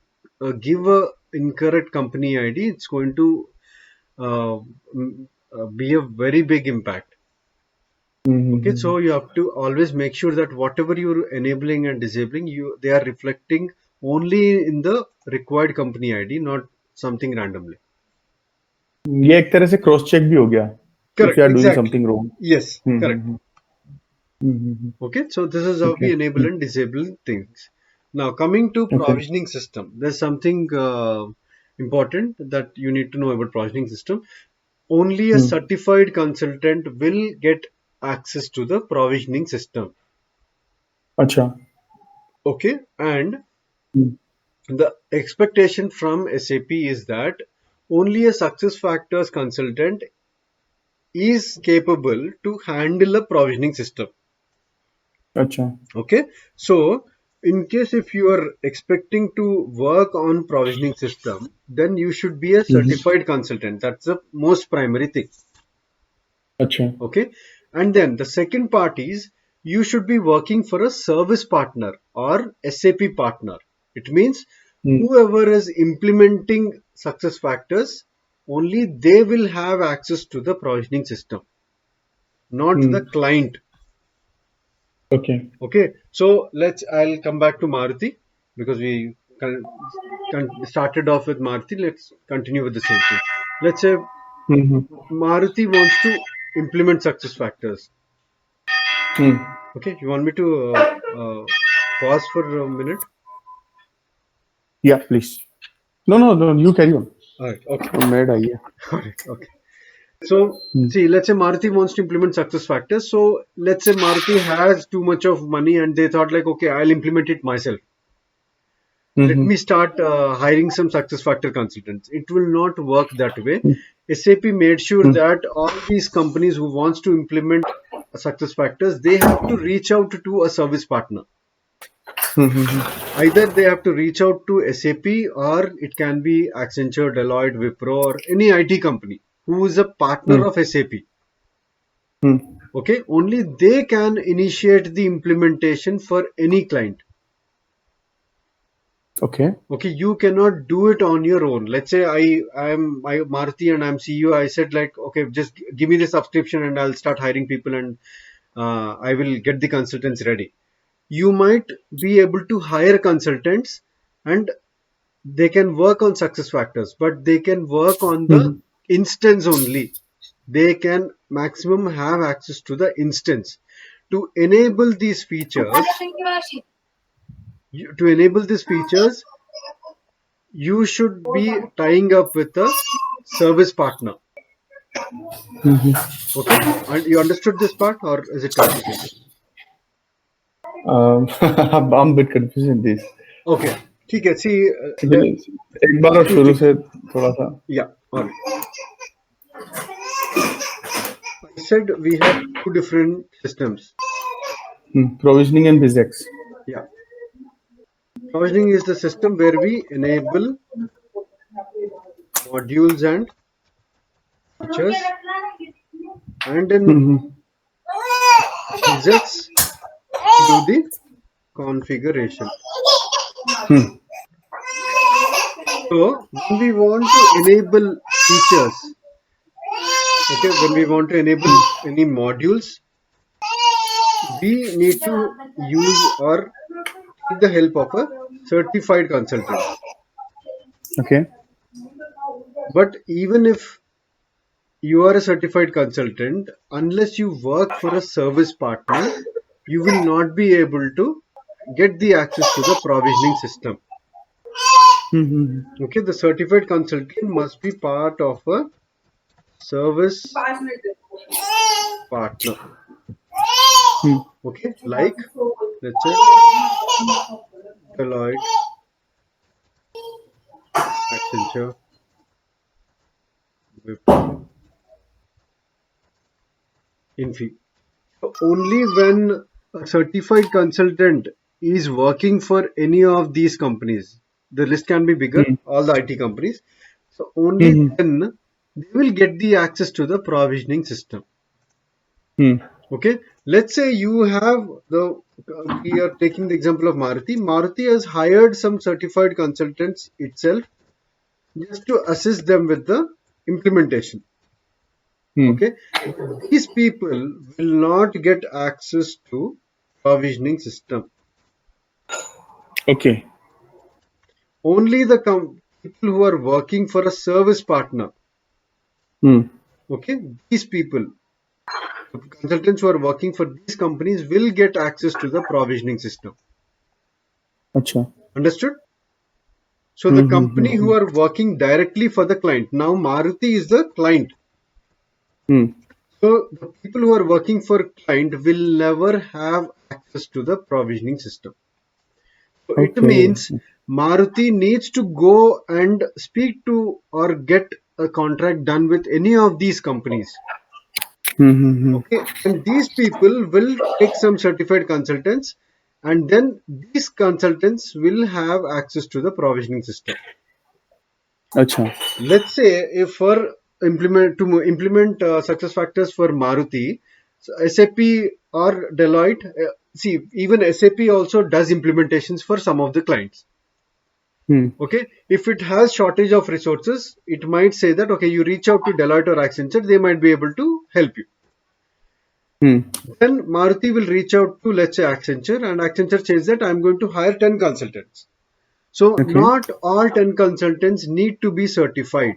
Speaker 1: give a incorrect company ID, it's going to uh, be a very big impact. Okay, so
Speaker 2: Mm-hmm.
Speaker 1: you have to always make sure that whatever you're enabling and disabling, they are reflecting only in the required company ID, not something randomly.
Speaker 2: ये एक तरह से cross check भी हो गया if
Speaker 1: Correct,
Speaker 2: you are doing
Speaker 1: exactly.
Speaker 2: something wrong.
Speaker 1: Yes, correct.
Speaker 2: Mm-hmm. Mm-hmm.
Speaker 1: Okay, so this is how we
Speaker 2: Okay.
Speaker 1: enable and disable things. Now, coming to
Speaker 2: Okay.
Speaker 1: provisioning system, there's something important that you need to know about provisioning system. Only a
Speaker 2: Mm.
Speaker 1: certified consultant will get access to the provisioning system.
Speaker 2: अच्छा.
Speaker 1: Okay, and
Speaker 2: Mm.
Speaker 1: the expectation from SAP is that only a success factors consultant is capable to handle a provisioning system.
Speaker 2: अच्छा.
Speaker 1: Okay, so in case if you are expecting to work on provisioning system, then you should be a
Speaker 2: Mm-hmm.
Speaker 1: certified consultant. That's the most primary thing.
Speaker 2: अच्छा.
Speaker 1: Okay, and then the second part is you should be working for a service partner or SAP partner. It means whoever is implementing success factors, only they will have access to the provisioning system, not the client.
Speaker 2: Okay.
Speaker 1: Okay, so I'll come back to Maruti because we started off with Maruti. Let's continue with the same thing. Let's say
Speaker 2: Mm-hmm.
Speaker 1: Maruti wants to implement success factors.
Speaker 2: Hmm.
Speaker 1: Okay, you want me to pause for a minute?
Speaker 2: Yeah, please. No, no, no. You carry on.
Speaker 1: All right, okay.
Speaker 2: I'm mad idea.
Speaker 1: All right, okay. So,
Speaker 2: Hmm.
Speaker 1: see, let's say Maruti wants to implement success factors. So, let's say Maruti has too much of money and they thought like, okay, I'll implement it myself. Let
Speaker 2: Mm-hmm.
Speaker 1: me start hiring some success factor consultants. It will not work that way. SAP made sure that all these companies who wants to implement success factors, they have to reach out to a service partner.
Speaker 2: Mm-hmm.
Speaker 1: Either they have to reach out to SAP or it can be Accenture, Deloitte, Wipro, or any IT company who is a partner of SAP.
Speaker 2: Hmm.
Speaker 1: Okay, only they can initiate the implementation for any client.
Speaker 2: Okay.
Speaker 1: Okay, you cannot do it on your own. Let's say I Maruti and I'm CEO. I said like, okay, just give me the subscription and I'll start hiring people and I will get the consultants ready. You might be able to hire consultants and they can work on success factors, but they can work on the
Speaker 2: Mm-hmm.
Speaker 1: instance only. They can maximum have access to the instance. To enable these features, to enable these features, you should be tying up with a service partner. Okay, and you understood this part, or is it confusing?
Speaker 2: I'm a bit confused in this.
Speaker 1: Okay, ठीक है. See,
Speaker 2: Actually, एक बार और
Speaker 1: two
Speaker 2: शुरू
Speaker 1: things.
Speaker 2: से थोड़ा सा
Speaker 1: Yeah, all right. I said we have two different systems.
Speaker 2: provisioning and BizX.
Speaker 1: Yeah, provisioning is the system where we enable modules and features, and in
Speaker 2: Mm-hmm.
Speaker 1: BizX we do the configuration. So when we want to enable features, okay, when we want to enable any modules, we need to use or take the help of a certified consultant.
Speaker 2: Okay.
Speaker 1: But even if you are a certified consultant, unless you work for a service partner, you will not be able to get the access to the provisioning system.
Speaker 2: Mm-hmm.
Speaker 1: Okay, the certified consultant must be part of a service partner. Okay, like let's say Deloitte, Accenture, Wipro, Infi. Only when a certified consultant is working for any of these companies, the list can be bigger, all the IT companies. So only
Speaker 2: Mm-hmm.
Speaker 1: then they will get the access to the provisioning system. Okay, let's say you have we are taking the example of Maruti. Maruti has hired some certified consultants itself just to assist them with the implementation. Okay, but these people will not get access to provisioning system.
Speaker 2: Okay.
Speaker 1: Only the people who are working for a service partner. Okay, these people, the consultants who are working for these companies will get access to the provisioning system.
Speaker 2: अच्छा.
Speaker 1: Understood? So the company who are working directly for the client. Now Maruti is the client. So the people who are working for client will never have access to the provisioning system. So it
Speaker 2: Okay.
Speaker 1: means Maruti needs to go and speak to or get a contract done with any of these companies. Okay, and these people will take some certified consultants, and then these consultants will have access to the provisioning system.
Speaker 2: अच्छा.
Speaker 1: Let's say if for implement success factors for Maruti, so SAP or Deloitte, see even SAP also does implementations for some of the clients.
Speaker 2: Hmm.
Speaker 1: Okay, if it has shortage of resources, it might say that, okay, you reach out to Deloitte or Accenture, they might be able to help you.
Speaker 2: Hmm.
Speaker 1: Then Maruti will reach out to, let's say, Accenture, and Accenture says that I'm going to hire 10 consultants. So
Speaker 2: Okay.
Speaker 1: not all 10 consultants need to be certified.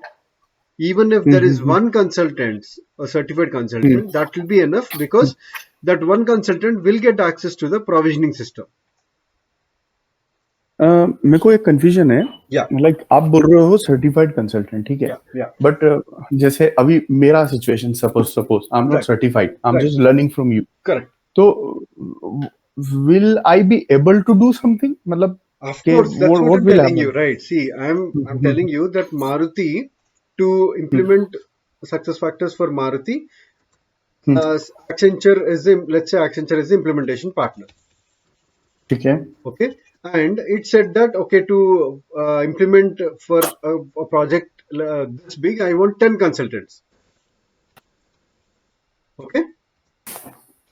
Speaker 1: Even if there is
Speaker 2: Hmm.
Speaker 1: one consultant, a certified
Speaker 2: Hmm.
Speaker 1: consultant, that will be enough, because that one consultant will get access to the provisioning system.
Speaker 2: मेरे को एक confusion है,
Speaker 1: Yeah,
Speaker 2: like आप बोल रहे हो certified consultant, ठीक है,
Speaker 1: yeah, yeah.
Speaker 2: बट जैसे अभी मेरा situation, suppose suppose I am not
Speaker 1: Right,
Speaker 2: certified, I am
Speaker 1: right,
Speaker 2: just learning from you,
Speaker 1: correct.
Speaker 2: तो will I be able to do something, मतलब
Speaker 1: Of
Speaker 2: कि
Speaker 1: course, that's what
Speaker 2: what
Speaker 1: I'm
Speaker 2: will
Speaker 1: telling you,
Speaker 2: happen?
Speaker 1: right? See, I'm telling you that Maruti, to implement success factors for Maruti, Accenture is the, let's say Accenture is the implementation partner.
Speaker 2: ठीक है.
Speaker 1: Okay, and it said that, okay, to implement for a project this big, I want 10 consultants. Okay,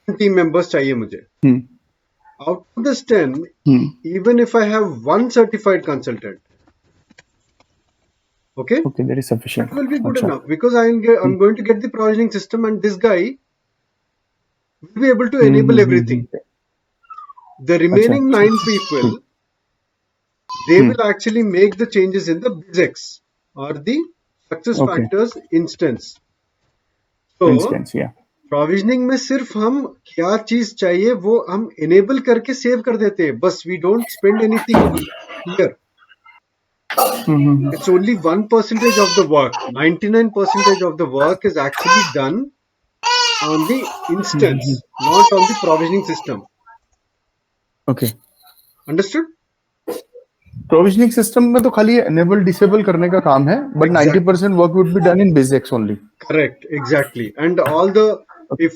Speaker 1: 10 team members चाहिए मुझे.
Speaker 2: Hmm.
Speaker 1: Out of this 10,
Speaker 2: Hmm.
Speaker 1: even if I have one certified consultant, okay,
Speaker 2: Okay, that is
Speaker 1: that
Speaker 2: sufficient.
Speaker 1: will be good
Speaker 2: अच्छा.
Speaker 1: enough, because I'm going to get the provisioning system, and this guy will be able to
Speaker 2: Hmm.
Speaker 1: enable
Speaker 2: Hmm. Hmm.
Speaker 1: everything.
Speaker 2: Hmm.
Speaker 1: The
Speaker 2: अच्छा.
Speaker 1: remaining 9 people, they
Speaker 2: Hmm.
Speaker 1: will actually make the changes in the BizX or the success
Speaker 2: Okay.
Speaker 1: factors instance. So
Speaker 2: Instance, yeah.
Speaker 1: Provisioning में सिर्फ हम क्या चीज चाहिए वो हम enable करके सेव कर देते हैं, बस we don't spend anything here.
Speaker 2: Hmm.
Speaker 1: It's only 1% of the work. 99% of the work is actually done on the instance, not on the provisioning system.
Speaker 2: Okay.
Speaker 1: Understood?
Speaker 2: Provisioning system में तो खाली enable disable करने का काम है, but
Speaker 1: Exactly.
Speaker 2: 90% work would be done in BizX only.
Speaker 1: Correct. Exactly. And all the, if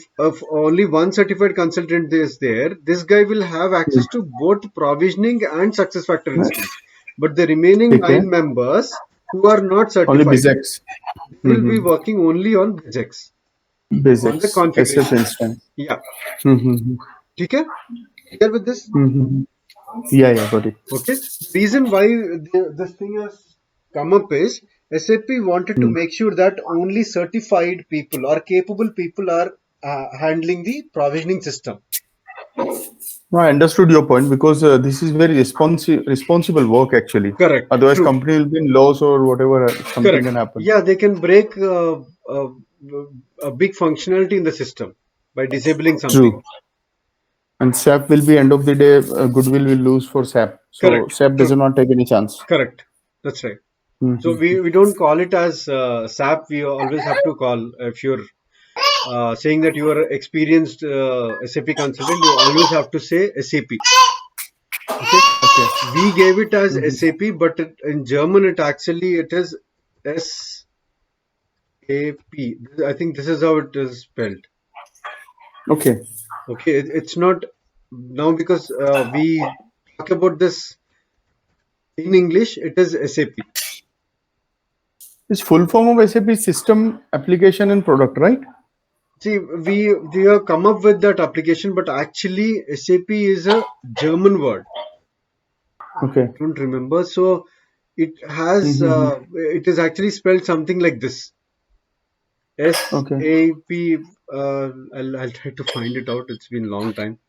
Speaker 1: only one certified consultant is there, this guy will have access to both provisioning and success factor instance. But the remaining
Speaker 2: ठीक है,
Speaker 1: 9 members who are not
Speaker 2: only
Speaker 1: certified,
Speaker 2: BizX.
Speaker 1: they will be working only on BizX, on the
Speaker 2: BizX SF
Speaker 1: configuration.
Speaker 2: Instance.
Speaker 1: Yeah. Okay? Clear with this?
Speaker 2: Yeah got it.
Speaker 1: Okay. The reason why this thing has come up is SAP wanted to make sure that only certified people or capable people are handling the provisioning system.
Speaker 2: No, I understood your point, because this is very responsible work actually.
Speaker 1: Correct.
Speaker 2: Otherwise,
Speaker 1: True.
Speaker 2: company will be in loss or whatever. Something
Speaker 1: Correct.
Speaker 2: can happen.
Speaker 1: Yeah, they can break a big functionality in the system by disabling something.
Speaker 2: True. And SAP will be end of the day, goodwill will lose for SAP. So
Speaker 1: Correct.
Speaker 2: SAP does
Speaker 1: True.
Speaker 2: not take any chance.
Speaker 1: Correct. That's right. So
Speaker 2: Mm-hmm.
Speaker 1: we don't call it as SAP. We always have to call, if you're saying that you are experienced SAP consultant, you always have to say SAP. Okay.
Speaker 2: Okay.
Speaker 1: We gave it as SAP, but in German it is SAP. I think this is how it is spelled.
Speaker 2: Okay.
Speaker 1: Okay, it's not now, because we talk about this in English. It is SAP.
Speaker 2: It's full form of SAP system, application, and product, right?
Speaker 1: See, we have come up with that application, but actually SAP is a German word.
Speaker 2: Okay.
Speaker 1: I don't remember. So it has it is actually spelled something like this.
Speaker 2: Okay.
Speaker 1: SAP. I'll try to find it out. It's been a long time.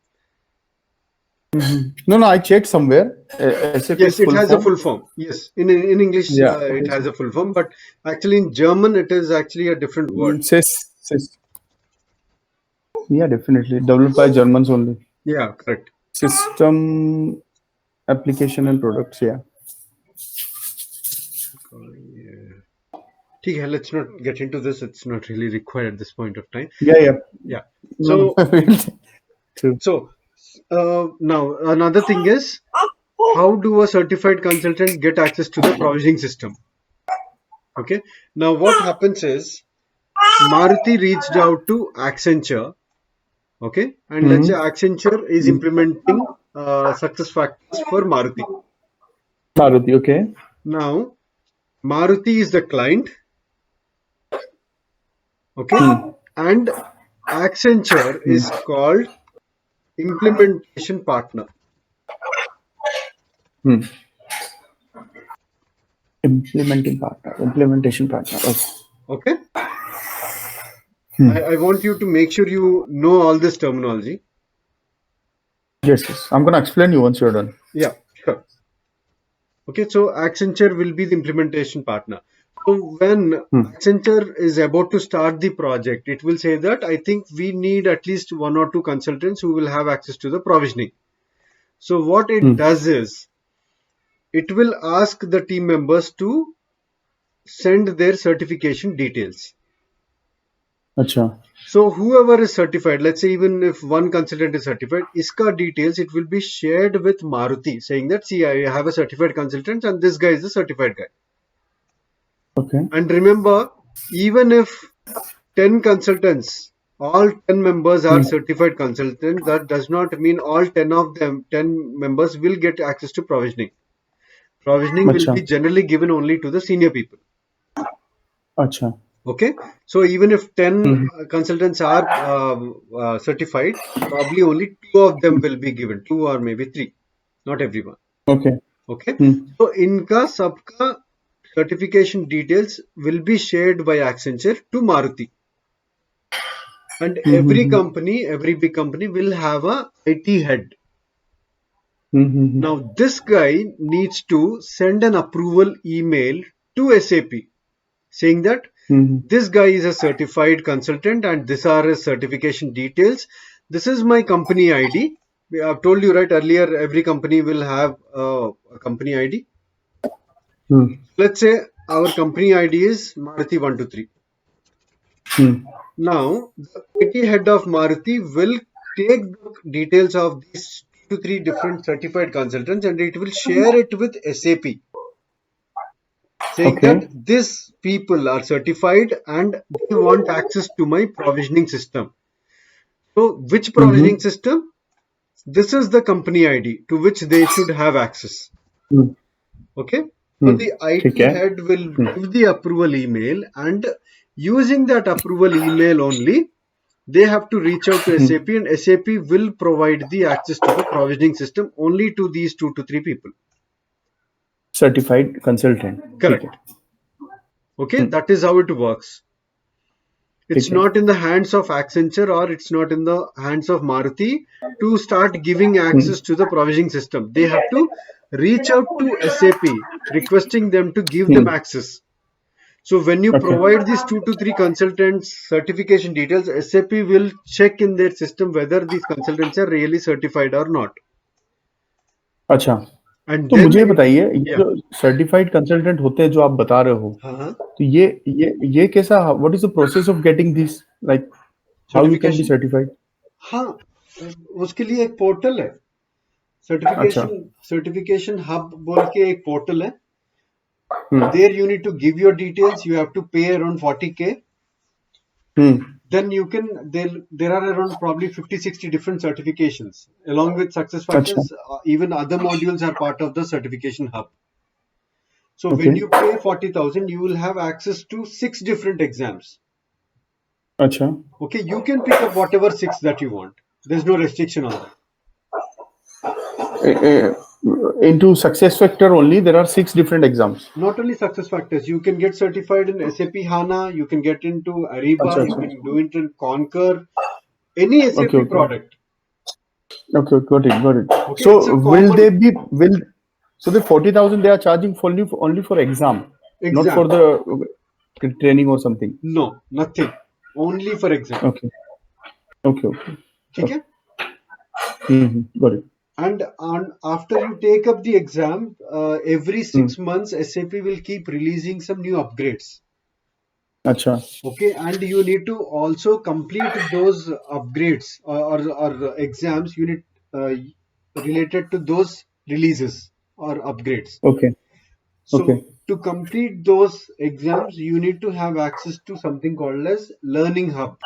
Speaker 2: No, no, I checked somewhere. SAP
Speaker 1: Yes,
Speaker 2: is
Speaker 1: it
Speaker 2: full
Speaker 1: has a full
Speaker 2: form.
Speaker 1: form. Yes, in English
Speaker 2: Yeah, it
Speaker 1: it
Speaker 2: is.
Speaker 1: has a full form, but actually in German it is actually a different word.
Speaker 2: Yeah, definitely. Developed by Germans only.
Speaker 1: Yeah, correct.
Speaker 2: System, application, and products. Yeah.
Speaker 1: Yeah. ठीक है, let's not get into this. It's not really required at this point of time.
Speaker 2: Yeah, yeah.
Speaker 1: Yeah.
Speaker 2: No, no. True.
Speaker 1: So now another thing is, how do a certified consultant get access to the provisioning system? Okay. Now what happens is, Maruti reached out to Accenture. Okay, and let's say Accenture is implementing success factors for Maruti.
Speaker 2: Maruti, okay.
Speaker 1: Now Maruti is the client. Okay, and Accenture is called implementation partner.
Speaker 2: Implementation partner.
Speaker 1: Okay. I want you to make sure you know all this terminology.
Speaker 2: Yes, yes. I'm gonna explain you once you're done.
Speaker 1: Yeah, sure. Okay, so Accenture will be the implementation partner. So when Accenture is about to start the project, it will say that I think we need at least one or two consultants who will have access to the provisioning. So what it does is it will ask the team members to send their certification details.
Speaker 2: Acha.
Speaker 1: So whoever is certified, let's say even if one consultant is certified, ISKA details, it will be shared with Maruti saying that, see, I have a certified consultant and this guy is a certified guy.
Speaker 2: Okay.
Speaker 1: And remember, even if 10 consultants, all 10 members are certified consultants, that does not mean all 10 of them, 10 members will get access to provisioning. Provisioning will
Speaker 2: Acha.
Speaker 1: be generally given only to the senior people.
Speaker 2: Acha.
Speaker 1: Okay, so even if 10 consultants are certified, probably only two of them will be given, two or maybe three, not everyone.
Speaker 2: Okay.
Speaker 1: Okay, so inka sabka certification details will be shared by Accenture to Maruti. And every company, every big company will have a IT head. Now, this guy needs to send an approval email to SAP saying that this guy is a certified consultant and these are his certification details. This is my company ID. I've told you right earlier, every company will have a company ID. Let's say our company ID is Maruti 123. Now, the IT head of Maruti will take the details of these 2 to 3 different certified consultants and it will share it with SAP, saying that
Speaker 2: Okay.
Speaker 1: these people are certified and they want access to my provisioning system. So, which provisioning system? This is the company ID to which they should have access. Okay. So, the
Speaker 2: ठीक
Speaker 1: IT
Speaker 2: है.
Speaker 1: head will give the approval email and using that approval email only, they have to reach out to SAP and SAP will provide the access to the provisioning system only to these 2 to 3 people.
Speaker 2: Certified consultant. ठीक है.
Speaker 1: Correct. Okay, that is how it works. It's
Speaker 2: ठीक है.
Speaker 1: not in the hands of Accenture or it's not in the hands of Maruti to start giving access to the provisioning system. They have to reach out to SAP requesting them to give them access. So when you
Speaker 2: Okay.
Speaker 1: provide these 2 to 3 consultants certification details, SAP will check in their system whether these consultants are really certified or not.
Speaker 2: अच्छा.
Speaker 1: And
Speaker 2: तो
Speaker 1: then
Speaker 2: मुझे
Speaker 1: it,
Speaker 2: बताइए ये
Speaker 1: yeah.
Speaker 2: जो certified consultant होते हैं जो आप बता रहे हो
Speaker 1: हाँ,
Speaker 2: तो ये कैसा what is the process of getting this like how you can be
Speaker 1: certification,
Speaker 2: certified
Speaker 1: हाँ, उसके लिए एक पोर्टल है,
Speaker 2: अच्छा
Speaker 1: सर्टिफिकेशन हब बोल के एक पोर्टल है. There you need to give your details. You have to pay around 40K. Then you can, there are around probably 50, 60 different certifications. Along with
Speaker 2: अच्छा
Speaker 1: SuccessFactors, even other modules are part of the certification hub. So
Speaker 2: okay
Speaker 1: when you pay 40,000, you will have access to 6 different exams.
Speaker 2: अच्छा
Speaker 1: Okay, you can pick up whatever 6 that you want. There's no restriction on that.
Speaker 2: into success factor only there are 6 different exams
Speaker 1: Not only SuccessFactors, you can get certified in SAP HANA, you can get into Ariba,
Speaker 2: अच्छा
Speaker 1: you
Speaker 2: अच्छा
Speaker 1: can do it in Concur, any
Speaker 2: okay
Speaker 1: SAP
Speaker 2: okay
Speaker 1: product.
Speaker 2: okay got it
Speaker 1: Okay,
Speaker 2: so
Speaker 1: it's a
Speaker 2: will they
Speaker 1: common
Speaker 2: be will so the 40,000 they are charging only for exam not for
Speaker 1: exam.
Speaker 2: the training or something
Speaker 1: No, nothing. Only for exam.
Speaker 2: okay okay
Speaker 1: ठीक है?
Speaker 2: got it
Speaker 1: And after you take up the exam, every 6 months, SAP will keep releasing some new upgrades.
Speaker 2: अच्छा
Speaker 1: Okay, and you need to also complete those upgrades or exams you need related to those releases or upgrades.
Speaker 2: okay okay
Speaker 1: So to complete those exams, you need to have access to something called as Learning Hub.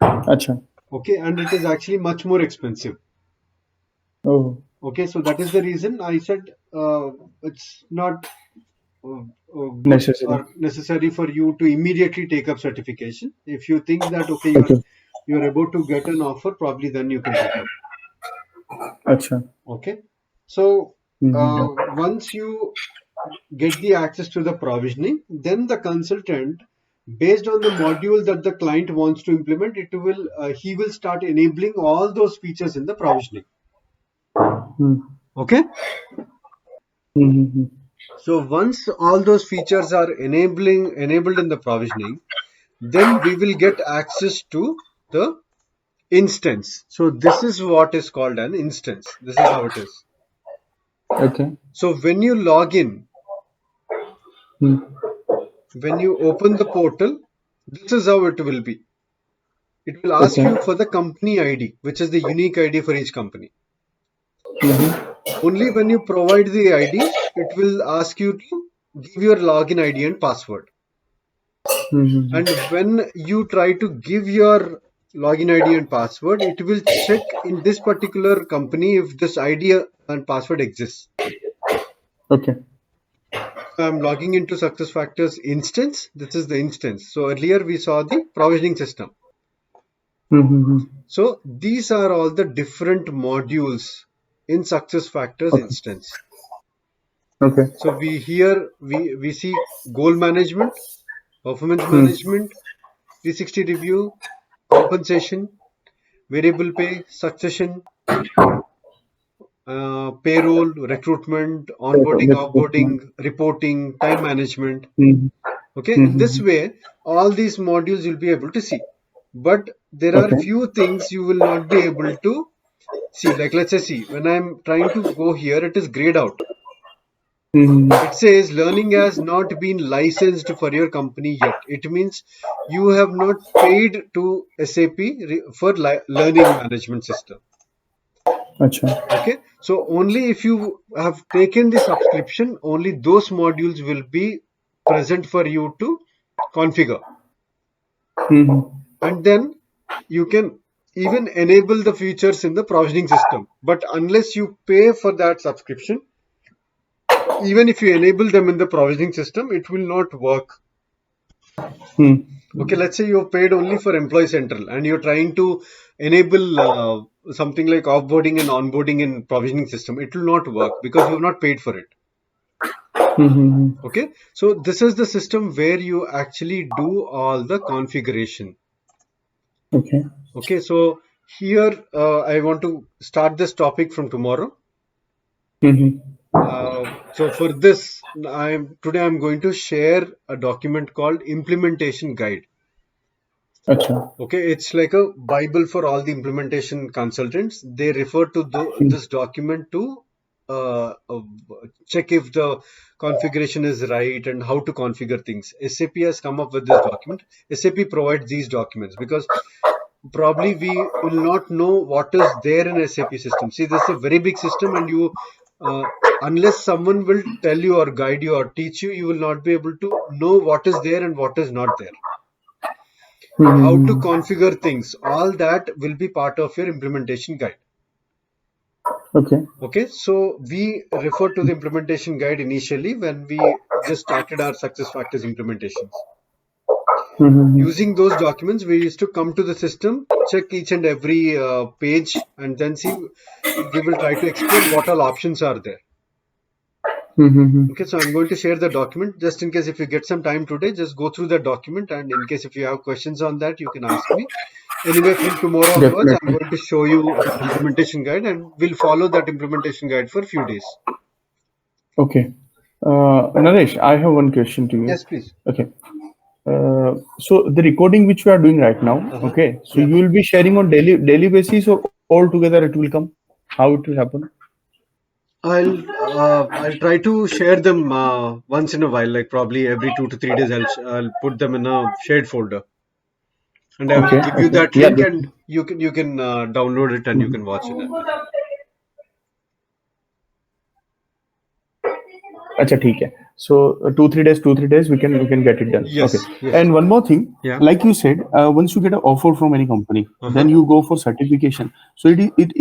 Speaker 2: अच्छा
Speaker 1: Okay, and it is actually much more expensive.
Speaker 2: oh
Speaker 1: Okay, so that is the reason I said it's not good
Speaker 2: necessary
Speaker 1: or necessary for you to immediately take up certification. If you think that okay,
Speaker 2: okay
Speaker 1: you're about to get an offer, probably then you can take up.
Speaker 2: अच्छा
Speaker 1: Okay, so
Speaker 2: hmm,
Speaker 1: once you get the access to the provisioning, then the consultant, based on the module that the client wants to implement, he will start enabling all those features in the provisioning.
Speaker 2: Hmm.
Speaker 1: Okay.
Speaker 2: Hmm.
Speaker 1: So once all those features are enabled in the provisioning, then we will get access to the instance. So this is what is called an instance. This is how it is.
Speaker 2: Okay.
Speaker 1: So when you log in,
Speaker 2: Hmm.
Speaker 1: when you open the portal, this is how it will be. It will ask
Speaker 2: Okay.
Speaker 1: you for the company ID, which is the unique ID for each company.
Speaker 2: Hmm.
Speaker 1: Only when you provide the ID, it will ask you to give your login ID and password.
Speaker 2: Hmm.
Speaker 1: And when you try to give your login ID and password, it will check in this particular company if this ID and password exists.
Speaker 2: Okay.
Speaker 1: So I'm logging into SuccessFactors instance. This is the instance. So earlier we saw the provisioning system.
Speaker 2: Hmm.
Speaker 1: So these are all the different modules in SuccessFactors
Speaker 2: Okay.
Speaker 1: instance.
Speaker 2: Okay.
Speaker 1: So we see goal management, performance
Speaker 2: Hmm.
Speaker 1: management, 360 review, compensation, variable pay, succession, payroll, recruitment, onboarding, offboarding, reporting, time management.
Speaker 2: Hmm.
Speaker 1: Okay, in this
Speaker 2: Hmm.
Speaker 1: way, all these modules you'll be able to see. But there are
Speaker 2: Okay.
Speaker 1: few things you will not be able to see. Like let's say, see, when I'm trying to go here, it is grayed out.
Speaker 2: Hmm.
Speaker 1: It says learning has not been licensed for your company yet. It means you have not paid to SAP for learning management system.
Speaker 2: Acha.
Speaker 1: Okay, so only if you have taken the subscription, only those modules will be present for you to configure.
Speaker 2: Hmm.
Speaker 1: And then you can even enable the features in the provisioning system. But unless you pay for that subscription, even if you enable them in the provisioning system, it will not work.
Speaker 2: Hmm.
Speaker 1: Okay, let's say you've paid only for Employee Central and you're trying to enable something like offboarding and onboarding in provisioning system. It will not work because you have not paid for it.
Speaker 2: Hmm.
Speaker 1: Okay, so this is the system where you actually do all the configuration.
Speaker 2: Okay.
Speaker 1: Okay, so here I want to start this topic from tomorrow.
Speaker 2: Hmm.
Speaker 1: So for this, today I'm going to share a document called Implementation Guide.
Speaker 2: Acha.
Speaker 1: Okay, it's like a Bible for all the implementation consultants. They refer to
Speaker 2: Hmm.
Speaker 1: this document to check if the configuration is right and how to configure things. SAP has come up with this document. SAP provides these documents because probably we will not know what is there in SAP system. See, this is a very big system, and uh, unless someone will tell you or guide you or teach you, you will not be able to know what is there and what is not there. How to
Speaker 2: Hmm.
Speaker 1: configure things, all that will be part of your implementation guide.
Speaker 2: Okay.
Speaker 1: Okay, so we refer to the implementation guide initially when we just started our success factors implementations.
Speaker 2: Hmm.
Speaker 1: Using those documents, we used to come to the system, check each and every page, and then see. We will try to explore what all options are there.
Speaker 2: Hmm.
Speaker 1: Okay, so I'm going to share the document just in case if you get some time today, just go through the document, and in case if you have questions on that, you can ask me. Anyway, from tomorrow onwards, I'm
Speaker 2: Definitely.
Speaker 1: going to show you that implementation guide and we'll follow that implementation guide for a few days.
Speaker 2: Okay. Naresh, I have one question to you.
Speaker 1: Yes, please.
Speaker 2: Okay. So the recording which we are doing right now,
Speaker 1: Uh-huh.
Speaker 2: okay. So
Speaker 1: Yeah.
Speaker 2: you will be sharing on daily basis or all together it will come? How it will happen?
Speaker 1: I'll try to share them once in a while, like probably every 2 to 3 days. I'll put them in a shared folder, and I will
Speaker 2: Okay.
Speaker 1: give you
Speaker 2: Okay.
Speaker 1: that
Speaker 2: Yeah.
Speaker 1: link, and you can download it and you can watch it.
Speaker 2: Acha, ठीक है. So 2 3 days we can get it done. Okay.
Speaker 1: Yes, yes,
Speaker 2: And one more thing,
Speaker 1: yeah.
Speaker 2: like you said, once you get an offer from any company,
Speaker 1: Uh-huh.
Speaker 2: then you go for certification. So it